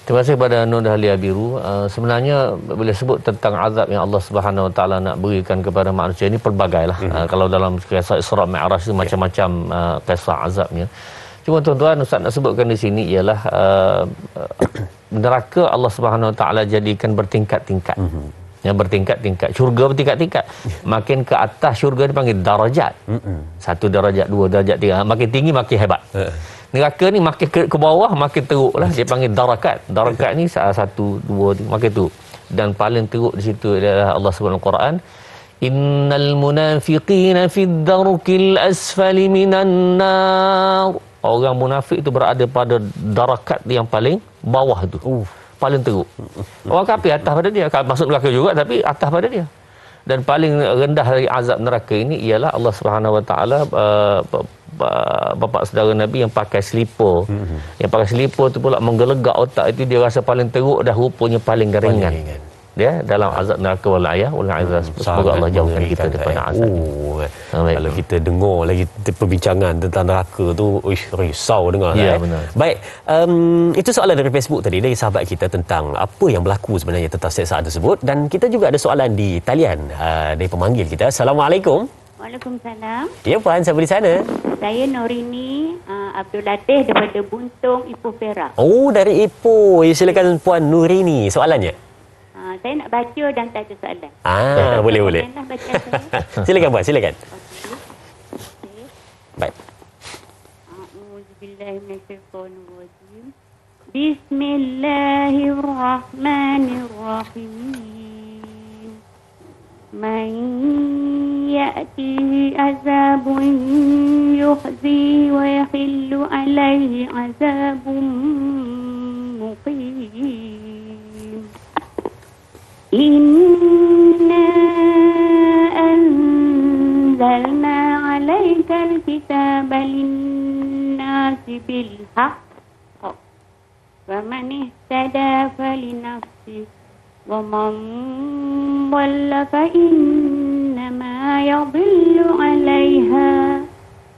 Terima kasih kepada Nur Dahlia Biru. Sebenarnya bila sebut tentang azab yang Allah Subhanahu Wa Taala nak berikan kepada manusia ini pelbagailah. Kalau dalam kisah Isra Mi'raj itu macam-macam kisah azabnya. Cuma tuan-tuan, Ustaz nak sebutkan di sini ialah neraka Allah Subhanahu Wa Taala jadikan bertingkat-tingkat. Yang bertingkat-tingkat. Syurga bertingkat-tingkat. Makin ke atas syurga dipanggil darajat. 1 darajat, 2 darajat, 3. Makin tinggi makin hebat. Neraka ni makin ke bawah makin teruk lah. Dia panggil darakat. Darakat ni 1, 2, 3, makin teruk. Dan paling teruk di situ adalah Allah sebut dalam Quran, innal munafiqina fid darkil asfali minan nar. Orang munafik itu berada pada darakat yang paling bawah tu. Paling teruk. Orang kafir atas pada dia. Masuk neraka juga, tapi atas pada dia. Dan paling rendah dari azab neraka ini ialah Allah Subhanahu Wa Taala, bapa saudara Nabi yang pakai selipar. Yang pakai selipar tu pula menggelegak otak itu, dia rasa paling teruk dah, rupanya paling ringan. Dia dalam azab neraka wal ayah wal azab. Semoga Allah jauhkan kita daripada azab. Kalau kita dengar lagi perbincangan tentang neraka tu, risau dengar. Ya, benar. Baik, itu soalan dari Facebook tadi dari sahabat kita tentang apa yang berlaku sebenarnya tentang siksaan tersebut. Dan kita juga ada soalan di talian dari pemanggil kita. Assalamualaikum. Waalaikumsalam. Ya, Puan, siapa di sana? Saya Norini Abdul Latif daripada Buntung, Ipoh, Perak. Dari Ipoh. Ya, silakan Puan Nurini, soalannya. Saya nak baca dan tak ada soalan. Boleh. Baca saya. Silakan Puan, silakan. Okay. Baik. A'udzubillahiminasyaitonirrajim. Bismillahirrahmanirrahim. Man يأتيه عذاب يخزيه ويحل عليه عذاب مقيم إنا أنزلنا عليك الكتاب للناس بالحق فمن اهتدى فلنفسه ومن ضل فإنما يضل عليها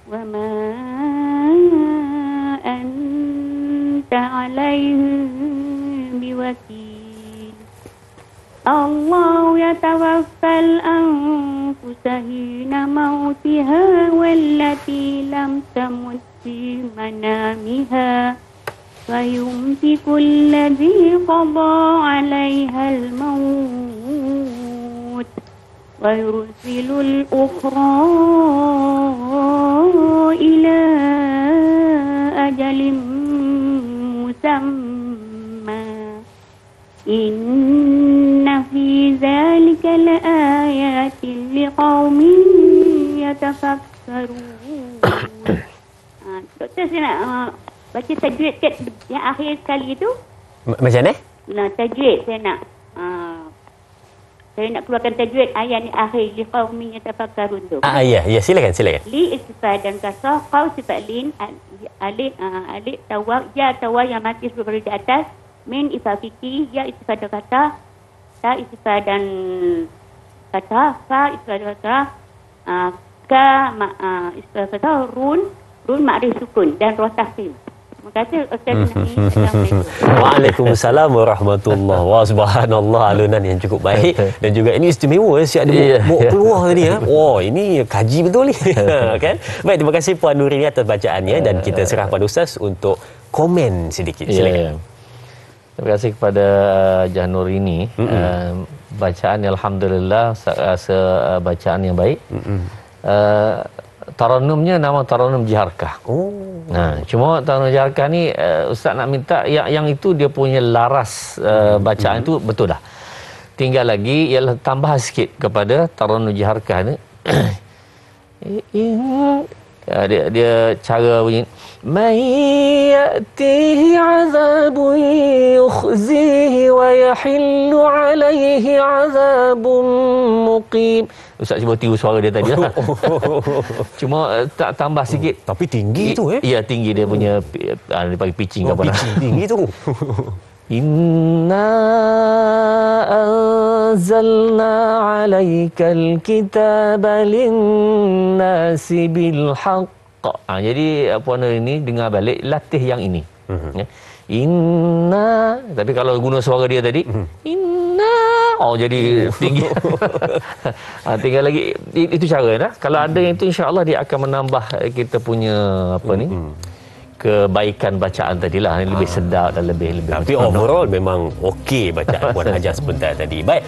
وما أنت عليهم بوكيل الله يتوفى الأنفس حين موتها والتي لم تمت في منامها فيمسك الذي قضى عليها الموت ويرسل الأخرى إلى أجل مسمى إن في ذلك لآيات لقوم يتفكرون. Doktor, saya nak baca tajwid yang akhir sekali tu. Macam mana? Nah, tajwid saya nak. Saya nak keluarkan tajwid ayat ni akhir liqaumin yatafakkarun tu. Ya, silakan. Li istifad dan kasah, qaw sifat lin, alif tawa, ya tawa yang mati berada di atas, min ifafiki, ya istifad dan kata, ta istifad dan kata, fa istifad dan kata, ka istifad kata, run ma'rif sukun dan roh tahfim. Waalaikumsalam warahmatullahi. Wah, subhanallah, alunan yang cukup baik dan juga ini istimewa siap ada bawa keluar tadi ya. Wah, ini kaji betul ni. Kan? Baik, terima kasih Puan Nurini atas bacaannya dan kita serah pada Ustaz untuk komen sedikit. Silakan. Terima kasih kepada Janur ini. Bacaan alhamdulillah saya rasa bacaan yang baik. Taranumnya nama Taranum Jiharkah. Cuma Taranum Jiharkah ni Ustaz nak minta yang itu dia punya laras bacaan itu betul dah. Tinggal lagi ialah tambah sikit kepada Taranum Jiharkah ni. Dia cara bunyi may ya'tihi 'adzabun yukhzihi wa yahillu 'alaihi 'adzabun muqim. Ustaz cuba tiru suara dia tadi lah. Cuma tak tambah sikit. Tapi tinggi tu Ya, tinggi dia punya dia panggil pitching ke apa lah. Tinggi tu. Inna anzalna 'alaikal kitaba lin-nasi bil haqq. Jadi Puan ini dengar balik latih yang ini. Inna, tapi kalau guna suara dia tadi, inna, jadi tinggi. Tinggal lagi itu cara dah. Kalau ada yang itu insya-Allah dia akan menambah kita punya kebaikan bacaan tadilah, lebih sedap dan lebih tapi overall memang okey bacaan Puan Hajar sebentar tadi. Baik,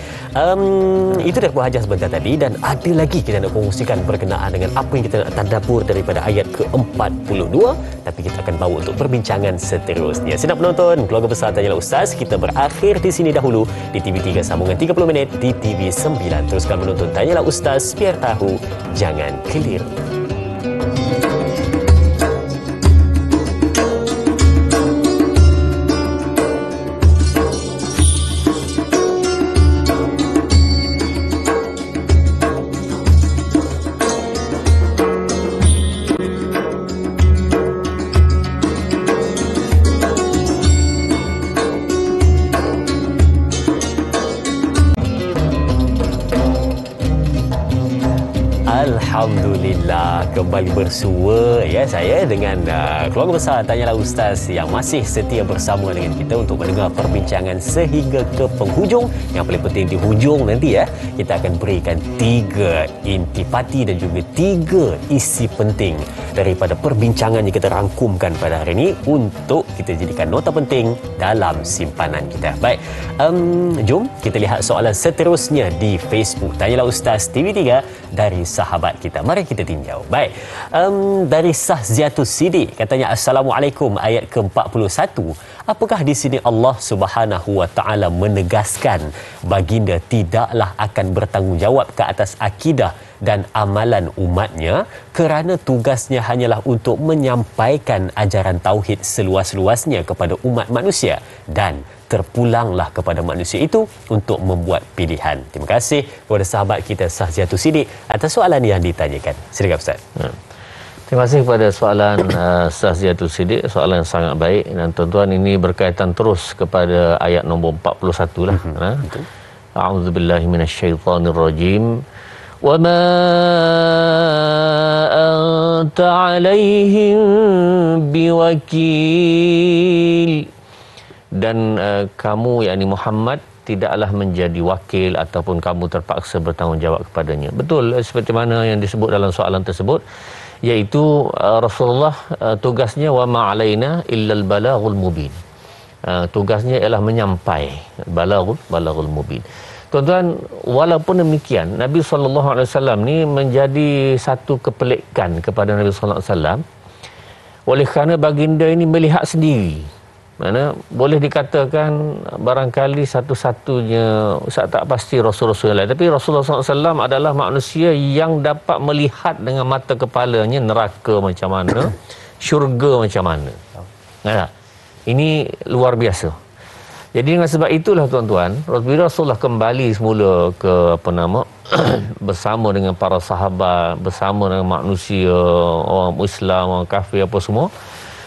itu dah Puan Hajar sebentar tadi dan ada lagi kita nak kongsikan berkenaan dengan apa yang kita nak tadabbur daripada ayat ke-42, tapi kita akan bawa untuk perbincangan seterusnya. Sedang penonton Keluarga Besar Tanyalah Ustaz, kita berakhir di sini dahulu di TV3 sambungan 30 minit di TV9. Teruskan menonton Tanyalah Ustaz, biar tahu jangan keliru. Alhamdulillah, kembali bersua ya saya dengan Keluarga Besar Tanyalah Ustaz yang masih setia bersama dengan kita untuk mendengar perbincangan sehingga ke penghujung. Yang paling penting di hujung nanti ya, kita akan berikan 3 intipati dan juga 3 isi penting daripada perbincangan yang kita rangkumkan pada hari ini untuk kita jadikan nota penting dalam simpanan kita. Baik, jom kita lihat soalan seterusnya di Facebook Tanyalah Ustaz TV3 dari sahabat kita. Mari kita tinjau. Baik, dari Sahziatus Sidi katanya, Assalamualaikum, ayat ke-41. Apakah di sini Allah Subhanahu Wa Taala menegaskan baginda tidaklah akan bertanggungjawab ke atas akidah dan amalan umatnya, kerana tugasnya hanyalah untuk menyampaikan ajaran tauhid seluas-luasnya kepada umat manusia, dan terpulanglah kepada manusia itu untuk membuat pilihan. Terima kasih kepada sahabat kita Sahziatul Siddiq atas soalan yang ditanyakan. Silakan Ustaz. Terima kasih kepada soalan Sahziatul Siddiq, soalan yang sangat baik, dan tuan-tuan ini berkaitan terus kepada ayat nombor 41 lah. A'udzubillahi minasyaitonirrajim. Wa ma anta 'alaihim biwakil. Dan kamu, yakni Muhammad, tidaklah menjadi wakil ataupun kamu terpaksa bertanggungjawab kepadanya. Betul seperti mana yang disebut dalam soalan tersebut, iaitu Rasulullah tugasnya wa ma alaina illal balaghul mubin. Tugasnya ialah menyampai balaghul mubin. Tuan-tuan, walaupun demikian Nabi SAW ni menjadi satu kepelikan kepada Nabi SAW, oleh kerana baginda ini melihat sendiri. Mana boleh dikatakan barangkali satu-satunya, Ustaz tak pasti Rasul-Rasul yang lain, tapi Rasulullah SAW adalah manusia yang dapat melihat dengan mata kepalanya neraka macam mana, syurga macam mana. Nah, ini luar biasa. Jadi dengan sebab itulah tuan-tuan, bila Rasulullah kembali semula ke bersama dengan para sahabat, bersama dengan manusia, orang Islam, orang kafir apa semua,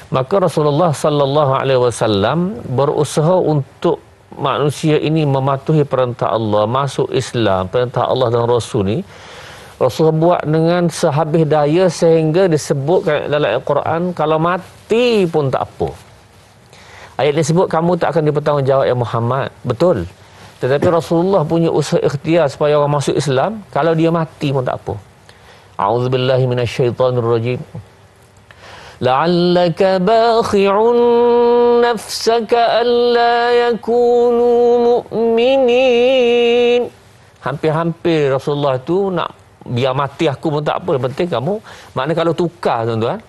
maka Rasulullah sallallahu alaihi wasallam berusaha untuk manusia ini mematuhi perintah Allah, masuk Islam, perintah Allah dan Rasul ni. Rasulullah buat dengan sehabis daya sehingga disebut dalam Al-Quran, kalau mati pun tak apa. Ayat disebut kamu tak akan dipertanggungjawab ya Muhammad. Betul. Tetapi Rasulullah punya usaha ikhtiar supaya orang masuk Islam, kalau dia mati pun tak apa. A'udzubillahi minasyaitonirrajim. La'allaka bakhi'un nafsaka alla yakunu mu'minin. Hampir-hampir Rasulullah tu nak biar mati aku pun tak apa, yang penting kamu, maknanya kalau tukar tuan-tuan,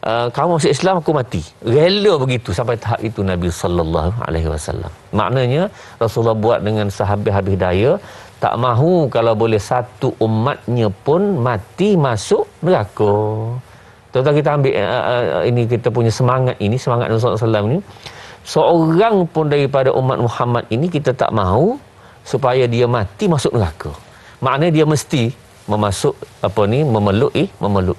kamu masuk Islam aku mati, rela begitu sampai tahap itu Nabi sallallahu alaihi wasallam. Maknanya Rasulullah buat dengan sehabis-habis daya, tak mahu kalau boleh satu umatnya pun mati masuk neraka. Tuan-tuan, kita ambil ini, kita punya semangat ini, semangat Nabi sallallahu alaihi wasallam ni, seorang pun daripada umat Muhammad ini kita tak mahu supaya dia mati masuk neraka. Maknanya dia mesti memeluk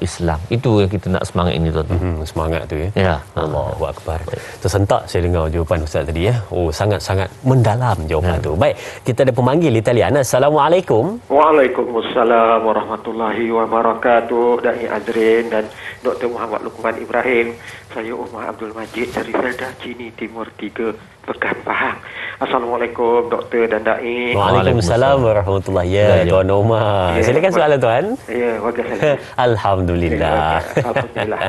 Islam. Itu yang kita nak semangat ini tuan-tuan. Semangat tu ya. Ya. Allahu akbar. Tersentak saya dengar jawapan Ustaz tadi ya. Oh, sangat-sangat mendalam jawapan tu. Baik, kita ada pemanggil di talian. Assalamualaikum. Waalaikumsalam warahmatullahi wabarakatuh. Dai Azrin dan Dr. Muhammad Luqman Ibrahim. Saya Umar Abdul Majid dari Felda Cini Timur 3, Pekan Pahang. Assalamualaikum Doktor dan Dai. Waalaikumsalam warahmatullahi wabarakatuh. Tuan Omar. Ya, silakan soalan tuan. Ya, waalaikumsalam. Alhamdulillah. Alhamdulillah.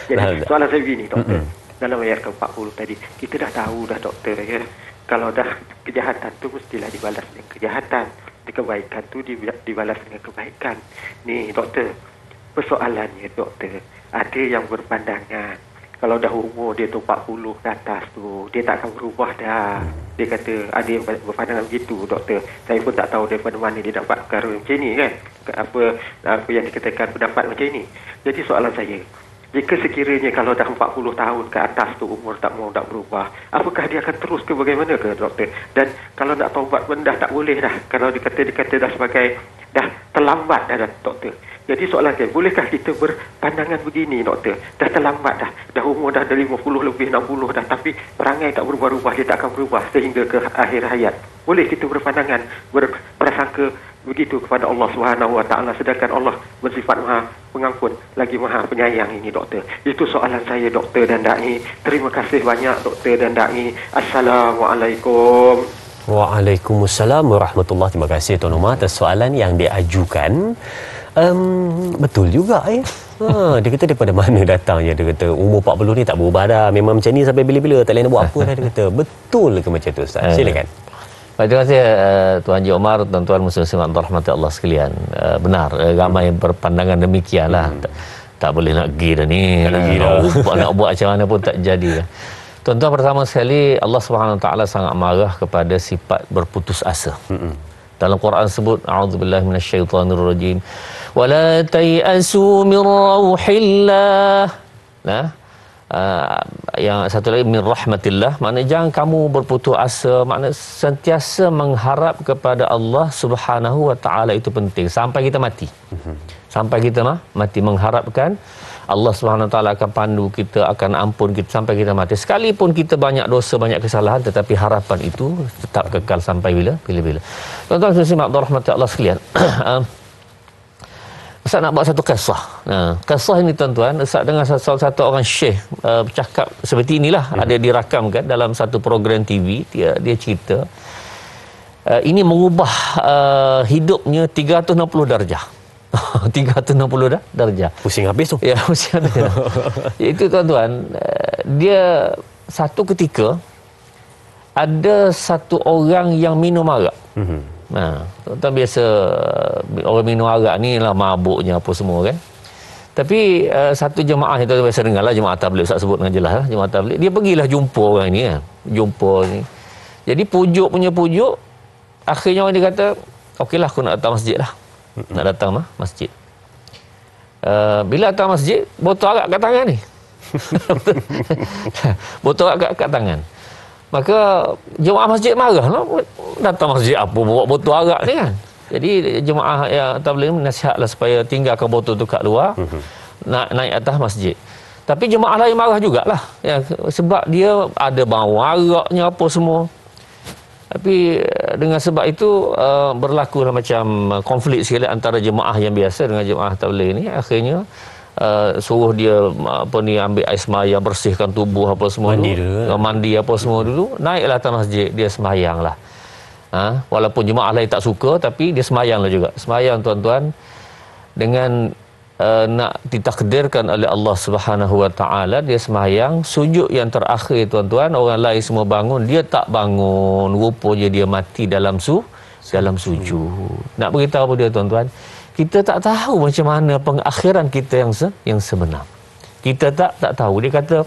Jadi soalan saya begini Doktor. Dalam ayat ke-40 tadi, kita dah tahu dah Doktor ya, kalau dah kejahatan tu mestilah dibalas dengan kejahatan, kebaikan tu dibalas dengan kebaikan. Ni Doktor, persoalannya Doktor, ada yang berpandangan kalau dah umur dia tu 40 ke atas tu, dia tak akan berubah dah. Dia kata ada yang berpandangan begitu Doktor. Saya pun tak tahu daripada mana dia dapat perkara macam ni kan, apa yang dikatakan pendapat macam ni. Jadi soalan saya, jika sekiranya kalau dah 40 tahun ke atas tu umur tak mau tak berubah, apakah dia akan terus ke bagaimana ke Doktor? Dan kalau nak taubat pun dah tak boleh dah, kalau dikata dah sebagai dah terlambat dah Doktor. Jadi soalan saya, bolehkah kita berpandangan begini Doktor? Dah terlambat dah umur dah 50 lebih 60 dah, tapi perangai tak berubah-ubah, dia tak akan berubah sehingga ke akhir hayat. Boleh kita berpandangan, berprasangka begitu kepada Allah Subhanahu Wa Taala, sedangkan Allah bersifat Maha Pengampun lagi Maha Penyayang ini Doktor. Itu soalan saya Doktor dan Dai. Terima kasih banyak Doktor dan Dai. Assalamualaikum. Waalaikumsalam warahmatullahi. Terima kasih Tuan Omar atas soalan yang diajukan. Betul juga ya. Dia kata daripada mana datangnya, dia kata umur 40 ni tak berubah dah, memang macam ni sampai bila-bila, tak boleh nak buat apa dah, dia kata. Betul ke macam tu Ustaz? Silakan. Terima kasih Tuan Haji Omar, tuan-tuan muslim dan rahmati Allah sekalian. Benar, ramai berpandangan demikianlah. Tak boleh nak pergi dah ni. Nak buat macam mana pun tak jadi. Tuan-tuan, pertama sekali Allah Subhanahu Wa Taala sangat marah kepada sifat berputus asa. Dalam Quran sebut a'udzubillahi minasyaitonirrajim. Wala tayasu min rauhillah. Nah, yang satu lagi min rahmatillah, maknanya jangan kamu berputus asa, maknanya sentiasa mengharap kepada Allah Subhanahu wa taala, itu penting sampai kita mati. Sampai kita mati mengharapkan Allah Subhanahu wa taala akan pandu kita, akan ampun kita sampai kita mati. Sekalipun kita banyak dosa, banyak kesalahan, tetapi harapan itu tetap kekal sampai bila-bila. Tuan-tuan dan puan-puan rahmat Allah sekalian. Ustaz nak buat satu kisah. Kisah ini tuan-tuan, Ustaz dengan salah satu orang syekh bercakap seperti inilah. Ada dirakamkan dalam satu program TV. Dia cerita ini mengubah hidupnya 360 darjah. 360 darjah. Pusing habis tu. Ya, pusing habis. Itu tuan-tuan, dia satu ketika ada satu orang yang minum arak. Tuan-tuan biasa orang minum arak ni lah mabuknya apa semua kan. Tapi satu jemaah yang tuan-tuan biasa dengar lah, jemaah tabligh, Ustaz sebut dengan jelas lah, jemaah tabligh. Dia pergilah jumpa orang ni kan. Jumpa ni. Jadi pujuk, akhirnya orang dia kata, okeylah aku nak datang masjid lah. Nak datang masjid. Bila datang masjid, botol arak kat tangan ni. Botol arak kat tangan. Maka jemaah masjid marah lah. Datang masjid apa bawa botol arak ni kan. Jadi jemaah yang tabligh nasihatlah supaya tinggalkan botol tu kat luar, naik atas masjid. Tapi jemaah lain marah jugalah ya, sebab dia ada bawa araknya apa semua. Tapi dengan sebab itu berlakulah macam konflik sikit antara jemaah yang biasa dengan jemaah tabligh ni. Akhirnya suruh dia ambil air semaya, bersihkan tubuh apa semua mandi apa semua dulu, naiklah atas masjid, dia semayanglah. Walaupun jemaah lain tak suka, tapi dia semayanglah juga. Semayang tuan-tuan dengan nak ditakdirkan oleh Allah Subhanahu wa taala, dia semayang sujud yang terakhir tuan-tuan, orang lain semua bangun, dia tak bangun, rupanya dia mati dalam sujud. Nak beritahu apa dia tuan-tuan, kita tak tahu macam mana pengakhiran kita yang sebenar. Kita tak tahu. Dia kata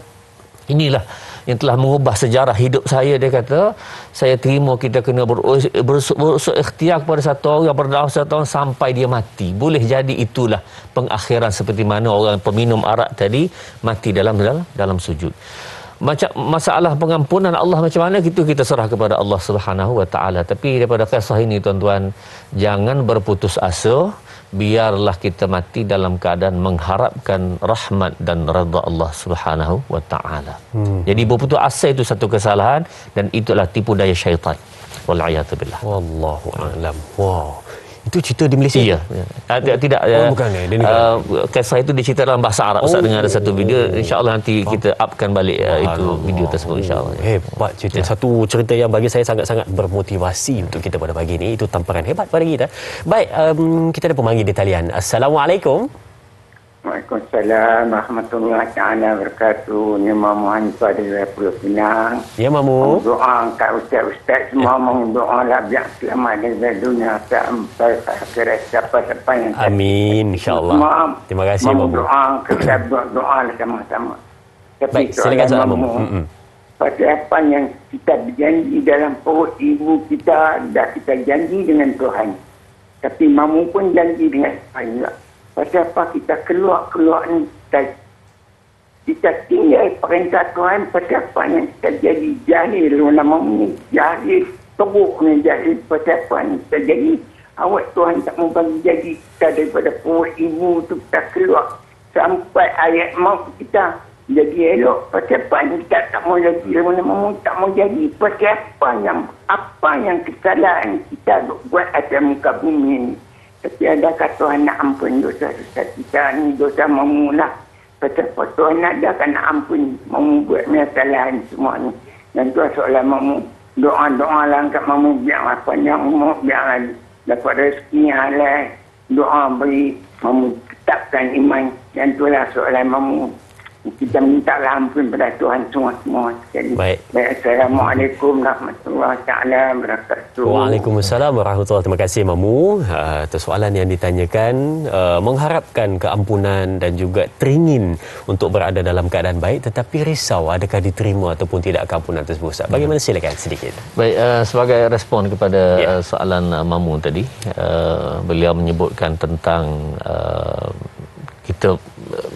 inilah yang telah mengubah sejarah hidup saya. Dia kata saya terima kita kena berikhtiar kepada satu orang, berdoa satu orang sampai dia mati. Boleh jadi itulah pengakhiran seperti mana orang peminum arak tadi mati dalam sujud. Macam masalah pengampunan Allah macam mana kita serah kepada Allah Subhanahu wa taala. Tapi daripada kisah ini tuan-tuan, jangan berputus asa, biarlah kita mati dalam keadaan mengharapkan rahmat dan redha Allah Subhanahu wa taala. Jadi berputus asa itu satu kesalahan dan itulah tipu daya syaitan. Wal-a'yadu billah. Wallahu a'lam. Wow. Itu cerita di Malaysia? Iya. Tidak. Bukan. Kisah itu dicerita dalam bahasa Arab. Ustaz dengar ada satu video. InsyaAllah nanti kita upkan balik itu video tersebut insyaAllah. Hebat cerita. Satu cerita yang bagi saya sangat-sangat bermotivasi untuk kita pada pagi ini. Itu tamparan hebat pada kita. Baik, kita ada pemanggil di talian. Assalamualaikum. Waalaikumsalam warahmatullahi taala wabarakatuh. Ni Mamu Hanifah dari Pulau Pinang. Ya Mamu. Doa kat ustaz semua doa lah biar selamat dari dunia sampai akhirat siapa-siapa yang amin insyaallah. Terima kasih Mamu. Doa kita doa lah sama-sama. Baik, silakan soalan Mamu. Pada apa yang kita berjanji dalam perut ibu kita, dah kita janji dengan Tuhan. Tapi Mamu pun janji dengan Tuhan juga. Pasal apa kita keluar ni, kita tinggal perintah Tuhan. Pasal apa yang kita jadi jahil, nama ni jahil, teruk ni jahil. Pasal apa yang kita jadi, awak Tuhan tak mau bagi jadi kita daripada perut ibu tu kita keluar sampai ayat maut kita jadi elok. Pasal apa yang kita tak mau jadi, nama tak mau jadi. Pasal apa yang kesalahan kita buat atas muka bumi ni. Tapi adakah Tuhan nak ampun dosa-dosa kita ni, dosa Mamu lah. Pasal Tuhan adakah nak ampun Mamu buat kesalahan semua ni. Dan Tuhan soalan Mamu, doa-doa lah kat Mamu, biarlah panjang umur, biarlah dapat rezeki halal. Doa beri Mamu tetapkan iman. Dan itulah soalan Mamu. Kita minta ampun pada Tuhan semua sekali. Baik. Assalamualaikum warahmatullahi taala wabarakatuh. Waalaikumsalam warahmatullahi. Terima kasih Mamu atas soalan yang ditanyakan, mengharapkan keampunan dan juga teringin untuk berada dalam keadaan baik, tetapi risau adakah diterima ataupun tidak keampunan tersebut. Ustaz, bagaimana, silakan sedikit. Baik, sebagai respon kepada soalan Mamu tadi, beliau menyebutkan tentang kita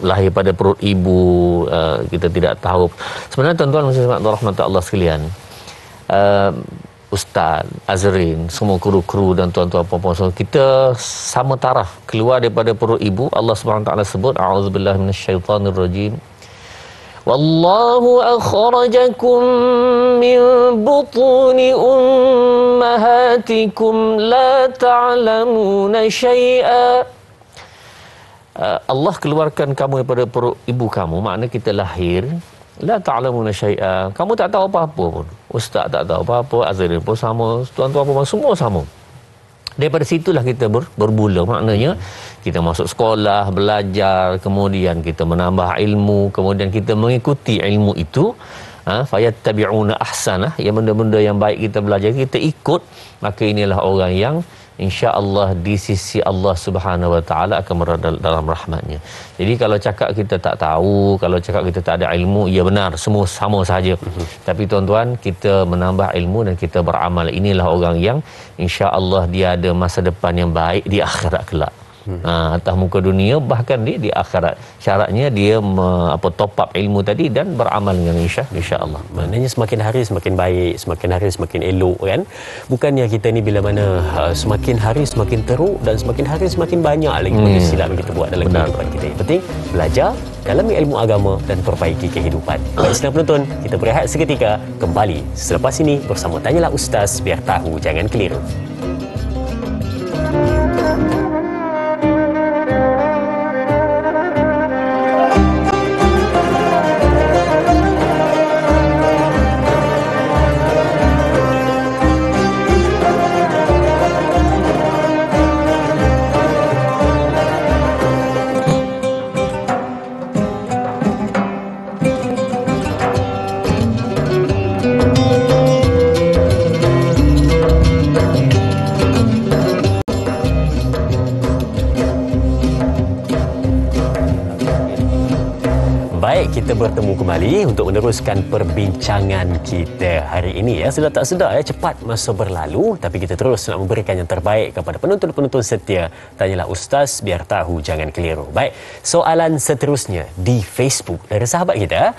lahir pada perut ibu, kita tidak tahu. Sebenarnya tuan-tuan dan rahmat Allah sekalian, Ustaz, Azrin, semua kru-kru dan tuan-tuan puan-puan, kita sama taraf keluar daripada perut ibu. Allah SWT sebut, a'udzubillahi minasyaitanirrajim, wallahu akhrajakum min butuni ummahatikum la ta'lamuna syai'a. Allah keluarkan kamu daripada perut ibu kamu, makna kita lahir, la ta'lamuna syai'a, kamu tak tahu apa-apa pun. Ustaz tak tahu apa-apa, Azrin pun sama, tuan-tuan pun semua sama. Daripada situlah kita bermula, maknanya kita masuk sekolah, belajar, kemudian kita menambah ilmu, kemudian kita mengikuti ilmu itu, fayattabi'una ahsanah, yang benda-benda yang baik kita belajar, kita ikut, maka inilah orang yang insya-Allah di sisi Allah Subhanahu Wa Taala akan berada dalam rahmatnya. Jadi kalau cakap kita tak tahu, kalau cakap kita tak ada ilmu, ya benar, semua sama saja. Tapi tuan-tuan, kita menambah ilmu dan kita beramal, inilah orang yang insya-Allah dia ada masa depan yang baik di akhirat kelak. Atas muka dunia, bahkan di akhirat. Syaratnya dia top up ilmu tadi dan beramal dengan insya-Allah. Maknanya semakin hari semakin baik, semakin hari semakin elok, kan? Bukannya kita ni bila mana semakin hari semakin teruk dan semakin hari semakin banyak lagi benda silap yang kita buat dalam kehidupan kita. Yang penting belajar, dalami ilmu agama dan perbaiki kehidupan. Baik, sedang penonton, kita berehat seketika, kembali selepas ini bersama Tanyalah Ustaz, biar tahu jangan keliru. Kita bertemu kembali untuk meneruskan perbincangan kita hari ini, ya. Sedar tak sedar, ya, cepat masa berlalu, tapi kita terus nak memberikan yang terbaik kepada penonton-penonton setia Tanyalah Ustaz, biar tahu jangan keliru. Baik, soalan seterusnya di Facebook dari sahabat kita,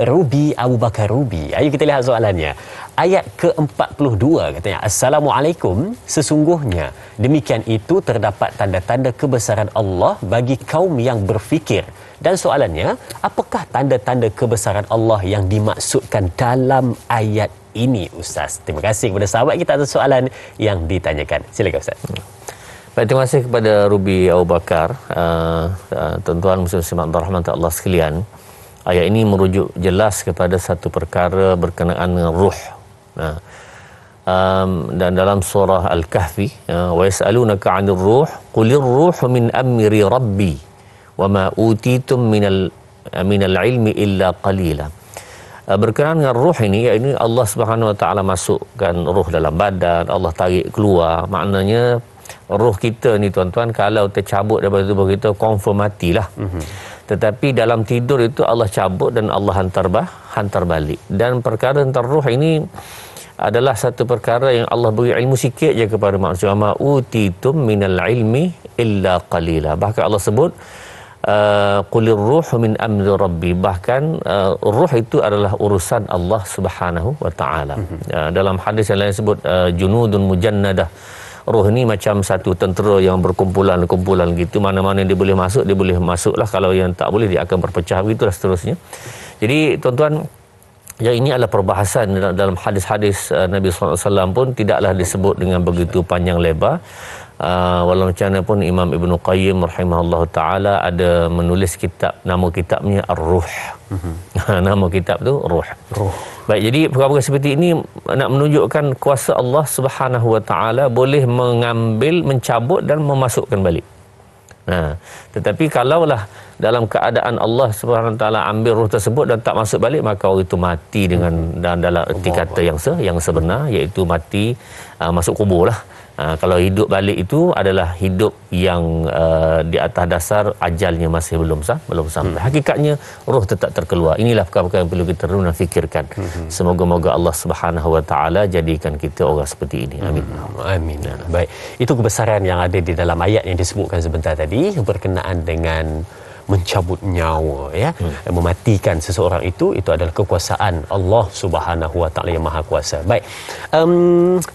Ruby Abu Bakar Ruby. Ayo kita lihat soalannya. Ayat ke-42 katanya, Assalamualaikum, sesungguhnya demikian itu terdapat tanda-tanda kebesaran Allah bagi kaum yang berfikir. Dan soalannya, apakah tanda-tanda kebesaran Allah yang dimaksudkan dalam ayat ini, Ustaz? Terima kasih kepada sahabat kita atas soalan yang ditanyakan. Silakan, Ustaz. Baik, terima kasih kepada Ruby Abu Bakar. Tuan-tuan muslim rahmat Allah sekalian, ayat ini merujuk jelas kepada satu perkara berkenaan dengan ruh. Dan dalam surah Al-Kahfi, wa yas'alunaka 'anir ruh qulir ruhu min amri rabbi wa ma utitum minal ilmi illa qalila. Berkenaan dengan ruh ini, iaitu Allah Subhanahu Wa Taala masukkan ruh dalam badan, Allah tarik keluar. Maknanya ruh kita ni, tuan-tuan, kalau tercabut daripada tubuh kita, confirm matilah. Tetapi dalam tidur itu Allah cabut dan Allah hantar balik. Dan perkara hantar ruh ini adalah satu perkara yang Allah beri ilmu sikit je kepada manusia. Ma utitum minal ilmi illa qalila. Bahkan Allah sebut qulir ruhu min amri rabbi, bahkan ruh itu adalah urusan Allah Subhanahu Wa Taala. Dalam hadis yang lain sebut junudun mujannadah, ruh ni macam satu tentera yang berkumpulan gitu, mana-mana dia boleh masuklah, kalau yang tak boleh dia akan berpecah, begitulah seterusnya. Jadi tuan-tuan, yang ini adalah perbahasan dalam hadis-hadis Nabi SAW pun tidaklah disebut dengan begitu panjang lebar. Walau macam mana pun Imam Ibn Qayyim rahimahullah ta'ala ada menulis kitab, nama kitabnya Ar-Ruh. Nama kitab tu Ruh. Baik, jadi perkara seperti ini nak menunjukkan kuasa Allah Subhanahu Wa Ta'ala boleh mengambil, mencabut dan memasukkan balik. Tetapi kalaulah dalam keadaan Allah Subhanahu taala ambil roh tersebut dan tak masuk balik, maka orang itu mati dengan dalam erti kata yang sebenar, iaitu mati masuk kubur lah. Kalau hidup balik itu adalah hidup yang di atas dasar ajalnya masih belum sampai. Hakikatnya roh tetap terkeluar. Inilah perkara-perkara yang perlu kita renung dan fikirkan. Semoga-moga Allah Subhanahu wa taala jadikan kita orang seperti ini. Amin. Amin. Baik. Itu kebesaran yang ada di dalam ayat yang disebutkan sebentar tadi berkenaan dengan mencabut nyawa, ya, mematikan seseorang itu adalah kekuasaan Allah Subhanahu wa taala yang Maha Kuasa. Baik.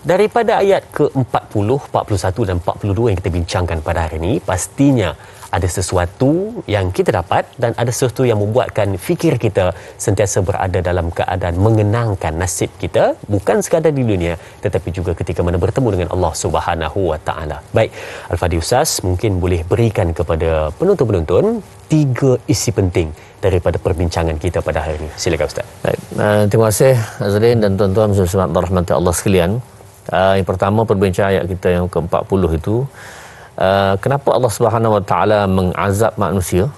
Daripada ayat ke-40, 41 dan 42 yang kita bincangkan pada hari ini, pastinya ada sesuatu yang kita dapat dan ada sesuatu yang membuatkan fikir kita sentiasa berada dalam keadaan mengenangkan nasib kita, bukan sekadar di dunia tetapi juga ketika mana bertemu dengan Allah Subhanahu wa taala. Baik, Al-Fadhil Ustaz mungkin boleh berikan kepada penonton-penonton 3 isi penting daripada perbincangan kita pada hari ini. Silakan Ustaz. Baik. Terima kasih Azrin dan tuan-tuan muslimat rahmat Allah sekalian. Yang pertama, perbincangan ayat kita yang ke-40 itu, kenapa Allah Subhanahu wa taala mengazab manusia?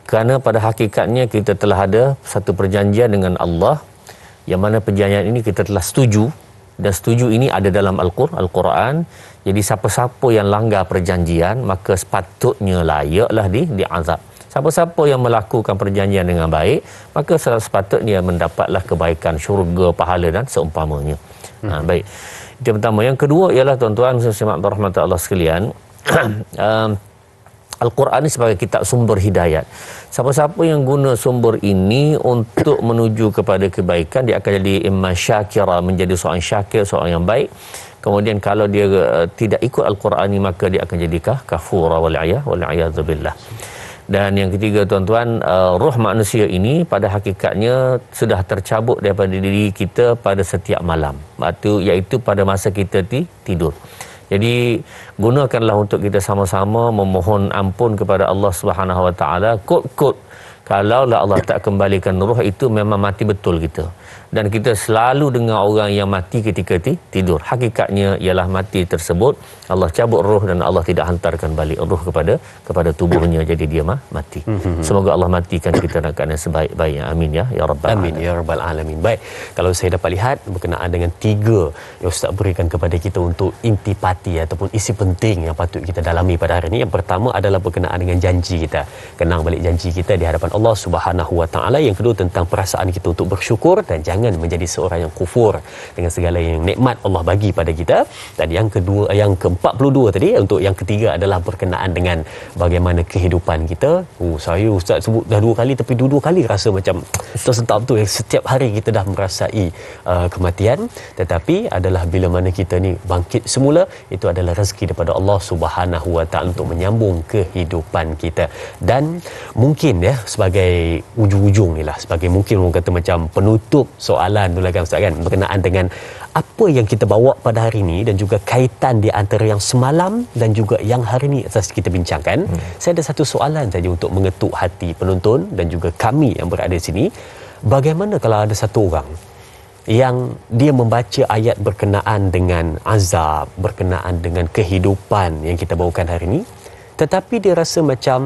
Kerana pada hakikatnya kita telah ada satu perjanjian dengan Allah, yang mana perjanjian ini kita telah setuju, dan setuju ini ada dalam Al-Quran. Jadi siapa-siapa yang langgar perjanjian, maka sepatutnya layaklah diazab. Siapa-siapa yang melakukan perjanjian dengan baik, maka sepatutnya mendapatlah kebaikan syurga, pahala dan seumpamanya. Baik. Itu yang pertama. Yang kedua ialah tuan-tuan muslimat rahmat Allah sekalian, Al-Quran ini sebagai kitab sumber hidayat. Siapa-siapa yang guna sumber ini untuk menuju kepada kebaikan, dia akan jadi imma syakira, menjadi seorang syakir, seorang yang baik. Kemudian kalau dia tidak ikut Al-Quran ini, maka dia akan jadi kafura wal'iyadzubillah. Dan yang ketiga tuan-tuan, roh manusia ini pada hakikatnya sudah tercabut daripada diri kita pada setiap malam, iaitu pada masa kita tidur. Jadi gunakanlah untuk kita sama-sama memohon ampun kepada Allah Subhanahu wa taala. Kot kalaulah Allah tak kembalikan roh itu, memang mati betul kita. Dan kita selalu dengar orang yang mati ketika tidur. Hakikatnya ialah mati tersebut Allah cabut roh dan Allah tidak hantarkan balik roh kepada tubuhnya, jadi dia mati. Semoga Allah matikan kita dalam keadaan sebaik-baiknya. Amin ya rabbal alamin. Amin ya rabbal alamin. Baik, kalau saya dapat lihat berkenaan dengan 3 yang Ustaz berikan kepada kita untuk intipati ataupun isi penting yang patut kita dalami pada hari ini. Yang pertama adalah berkenaan dengan janji kita. Kenang balik janji kita di hadapan Allah Subhanahu wa taala. Yang kedua tentang perasaan kita untuk bersyukur dan jangan menjadi seorang yang kufur dengan segala yang nikmat Allah bagi pada kita. Dan yang kedua, yang ke-42 tadi, untuk yang ketiga adalah berkenaan dengan bagaimana kehidupan kita. Saya Ustaz sebut dah 2 kali, tapi 2 kali rasa macam tersentak betul. Setiap hari kita dah merasai kematian, tetapi adalah bila mana kita ni bangkit semula, itu adalah rezeki daripada Allah Subhanahu wa taala untuk menyambung kehidupan kita. Dan mungkin ya, sebagai ujung-ujung ni lah, sebagai mungkin orang kata macam penutup soalan tu lah kan Ustaz kan, berkenaan dengan apa yang kita bawa pada hari ini dan juga kaitan di antara yang semalam dan juga yang hari ini atas kita bincangkan. Saya ada satu soalan saja untuk mengetuk hati penonton dan juga kami yang berada di sini. Bagaimana kalau ada satu orang yang dia membaca ayat berkenaan dengan azab, berkenaan dengan kehidupan yang kita bawakan hari ini, tetapi dia rasa macam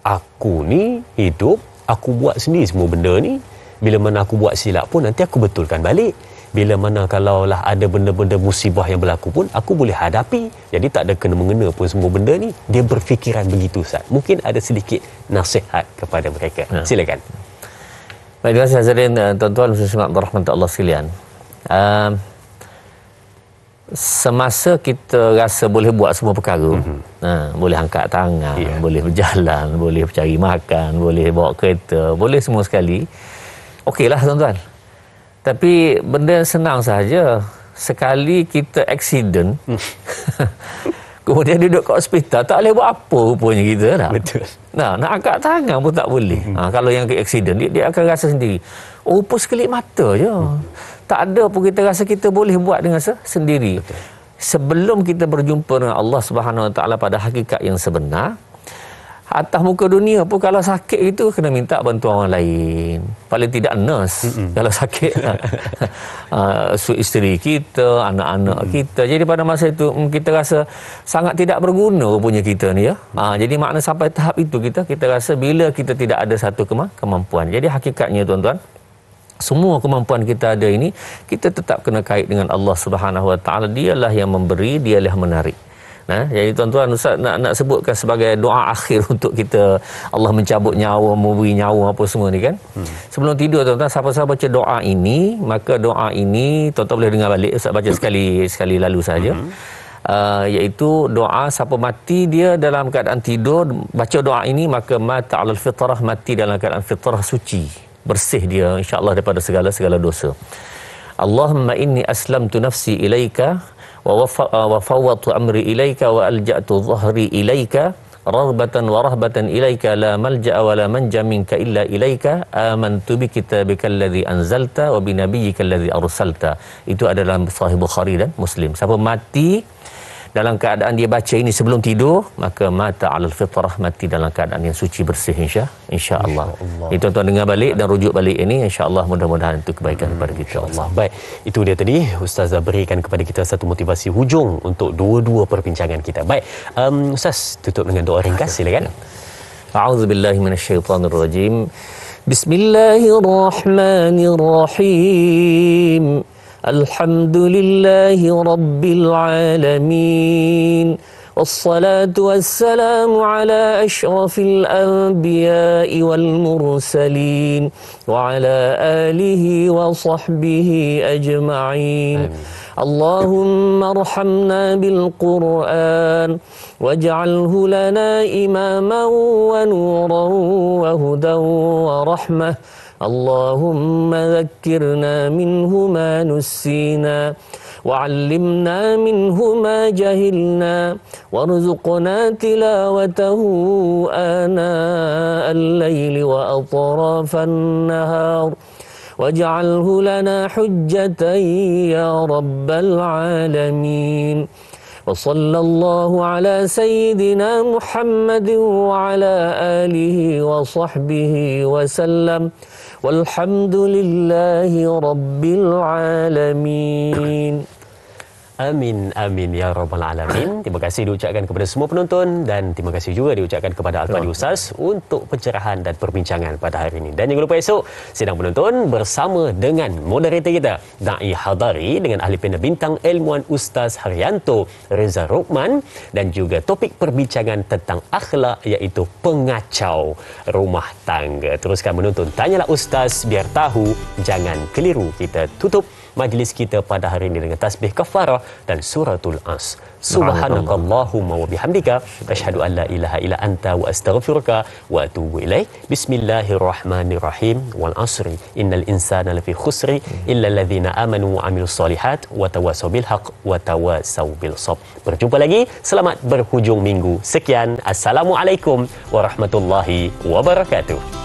aku ni hidup, aku buat sendiri semua benda ni, bila mana aku buat silap pun nanti aku betulkan balik. Bila mana kalaulah ada benda-benda musibah yang berlaku pun aku boleh hadapi. Jadi tak ada kena-mengena pun semua benda ni. Dia berfikiran begitu Ustaz. Mungkin ada sedikit nasihat kepada mereka. Silakan. Baik, terima kasih Azrin, tuan-tuan muslimat rahmat Allah sekalian. Semasa kita rasa boleh buat semua perkara, boleh angkat tangan, boleh berjalan, boleh cari makan, boleh bawa kereta, boleh semua sekali, okeylah tuan-tuan. Tapi benda senang saja, sekali kita accident, kemudian duduk kat hospital, tak boleh buat apa rupanya kita dah. Betul. Nak angkat tangan pun tak boleh. Kalau yang accident, dia akan rasa sendiri. Rupa sekelip mata je. Tak ada pun kita rasa kita boleh buat dengan sendiri. Betul. Sebelum kita berjumpa dengan Allah Subhanahu Wa Taala pada hakikat yang sebenar, atas muka dunia pun kalau sakit itu kena minta bantuan orang lain. Paling tidak nurse kalau sakit. Isteri kita, anak-anak kita. Jadi pada masa itu kita rasa sangat tidak berguna punya kita ni ya. Jadi makna sampai tahap itu kita rasa bila kita tidak ada satu kemampuan. Jadi hakikatnya tuan-tuan, semua kemampuan kita ada ini kita tetap kena kait dengan Allah Subhanahu Wa Taala. Dialah yang memberi, dialah yang menarik. Jadi tuan-tuan, Ustaz nak sebutkan sebagai doa akhir untuk kita, Allah mencabut nyawa, memberi nyawa apa semua ni kan. Sebelum tidur tuan-tuan, siapa-siapa baca doa ini, maka doa ini tuan-tuan boleh dengar balik. Ustaz baca sekali lalu saja. Iaitu doa siapa mati dia dalam keadaan tidur, baca doa ini maka mata alal fitrah, mati dalam keadaan fitrah suci, bersih dia insya-Allah daripada segala dosa. Allahumma inni aslamtu nafsi ilaika wa fawwadtu amri ilaika wa alja'tu dhahri ilaika raghbatan wa rahbatan ilaika la malja'a wa la manja minka illa ilaika amantu bi kitabika alladhi anzalta wa bi nabiyyika alladhi arsalta. Itu adalah Sahih Bukhari dan Muslim. Siapa mati dalam keadaan dia baca ini sebelum tidur, maka mata alal fitrah, mati dalam keadaan yang suci bersih insya-Allah. Ini tuan-tuan dengar balik dan rujuk balik ini, insya-Allah mudah-mudahan itu kebaikan kepada kita. Allah. Baik, itu dia tadi Ustazah berikan kepada kita satu motivasi hujung untuk dua-dua perbincangan kita. Baik, Ustaz tutup dengan doa ringkas silakan. A'udzubillahi minasyaitonirrajim. Bismillahirrahmanirrahim. Alhamdulillahi Rabbil Alamin. Wassalatu wassalamu ala ashrafil anbiya'i wal mursalin wa ala alihi wa sahbihi ajma'in. Allahumma arhamna bil Qur'an waj'alhu lana imaman wa nuran wa hudan wa rahmah. Allahumma dhakkirna minhu ma nussina wa'allimna minhu ma jahilna warzuqna tilawatahu ana al-layli wa atrafan nahar waj'alhu lana hujjatan ya rabbal alamin. وصلى الله على سيدنا محمد وعلى آله وصحبه وسلم والحمد لله رب العالمين. Amin, amin ya rabbal alamin. Terima kasih diucapkan kepada semua penonton dan terima kasih juga diucapkan kepada Al-Fadhil Ustaz untuk pencerahan dan perbincangan pada hari ini. Dan jangan lupa esok sidang penonton bersama dengan moderator kita Da'i Hadari dengan ahli panel bintang ilmuwan Ustaz Haryanto Reza Rukman dan juga topik perbincangan tentang akhlak iaitu pengacau rumah tangga. Teruskan menonton Tanyalah Ustaz biar tahu, jangan keliru. Kita tutup majlis kita pada hari ini dengan tasbih kafarah dan suratul As. Subhanakallahumma wa bihamdika asyhadu an la ilaha illa anta wa astaghfiruka wa atubu ilaik. Bismillahirrahmanirrahim. Wal asri innal insana lafi khusri illa alladhina amanu wa amilus solihat wa tawassaw bil haqq wa tawassaw bil sabr. Berjumpa lagi. Selamat berhujung minggu. Sekian. Assalamualaikum warahmatullahi wabarakatuh.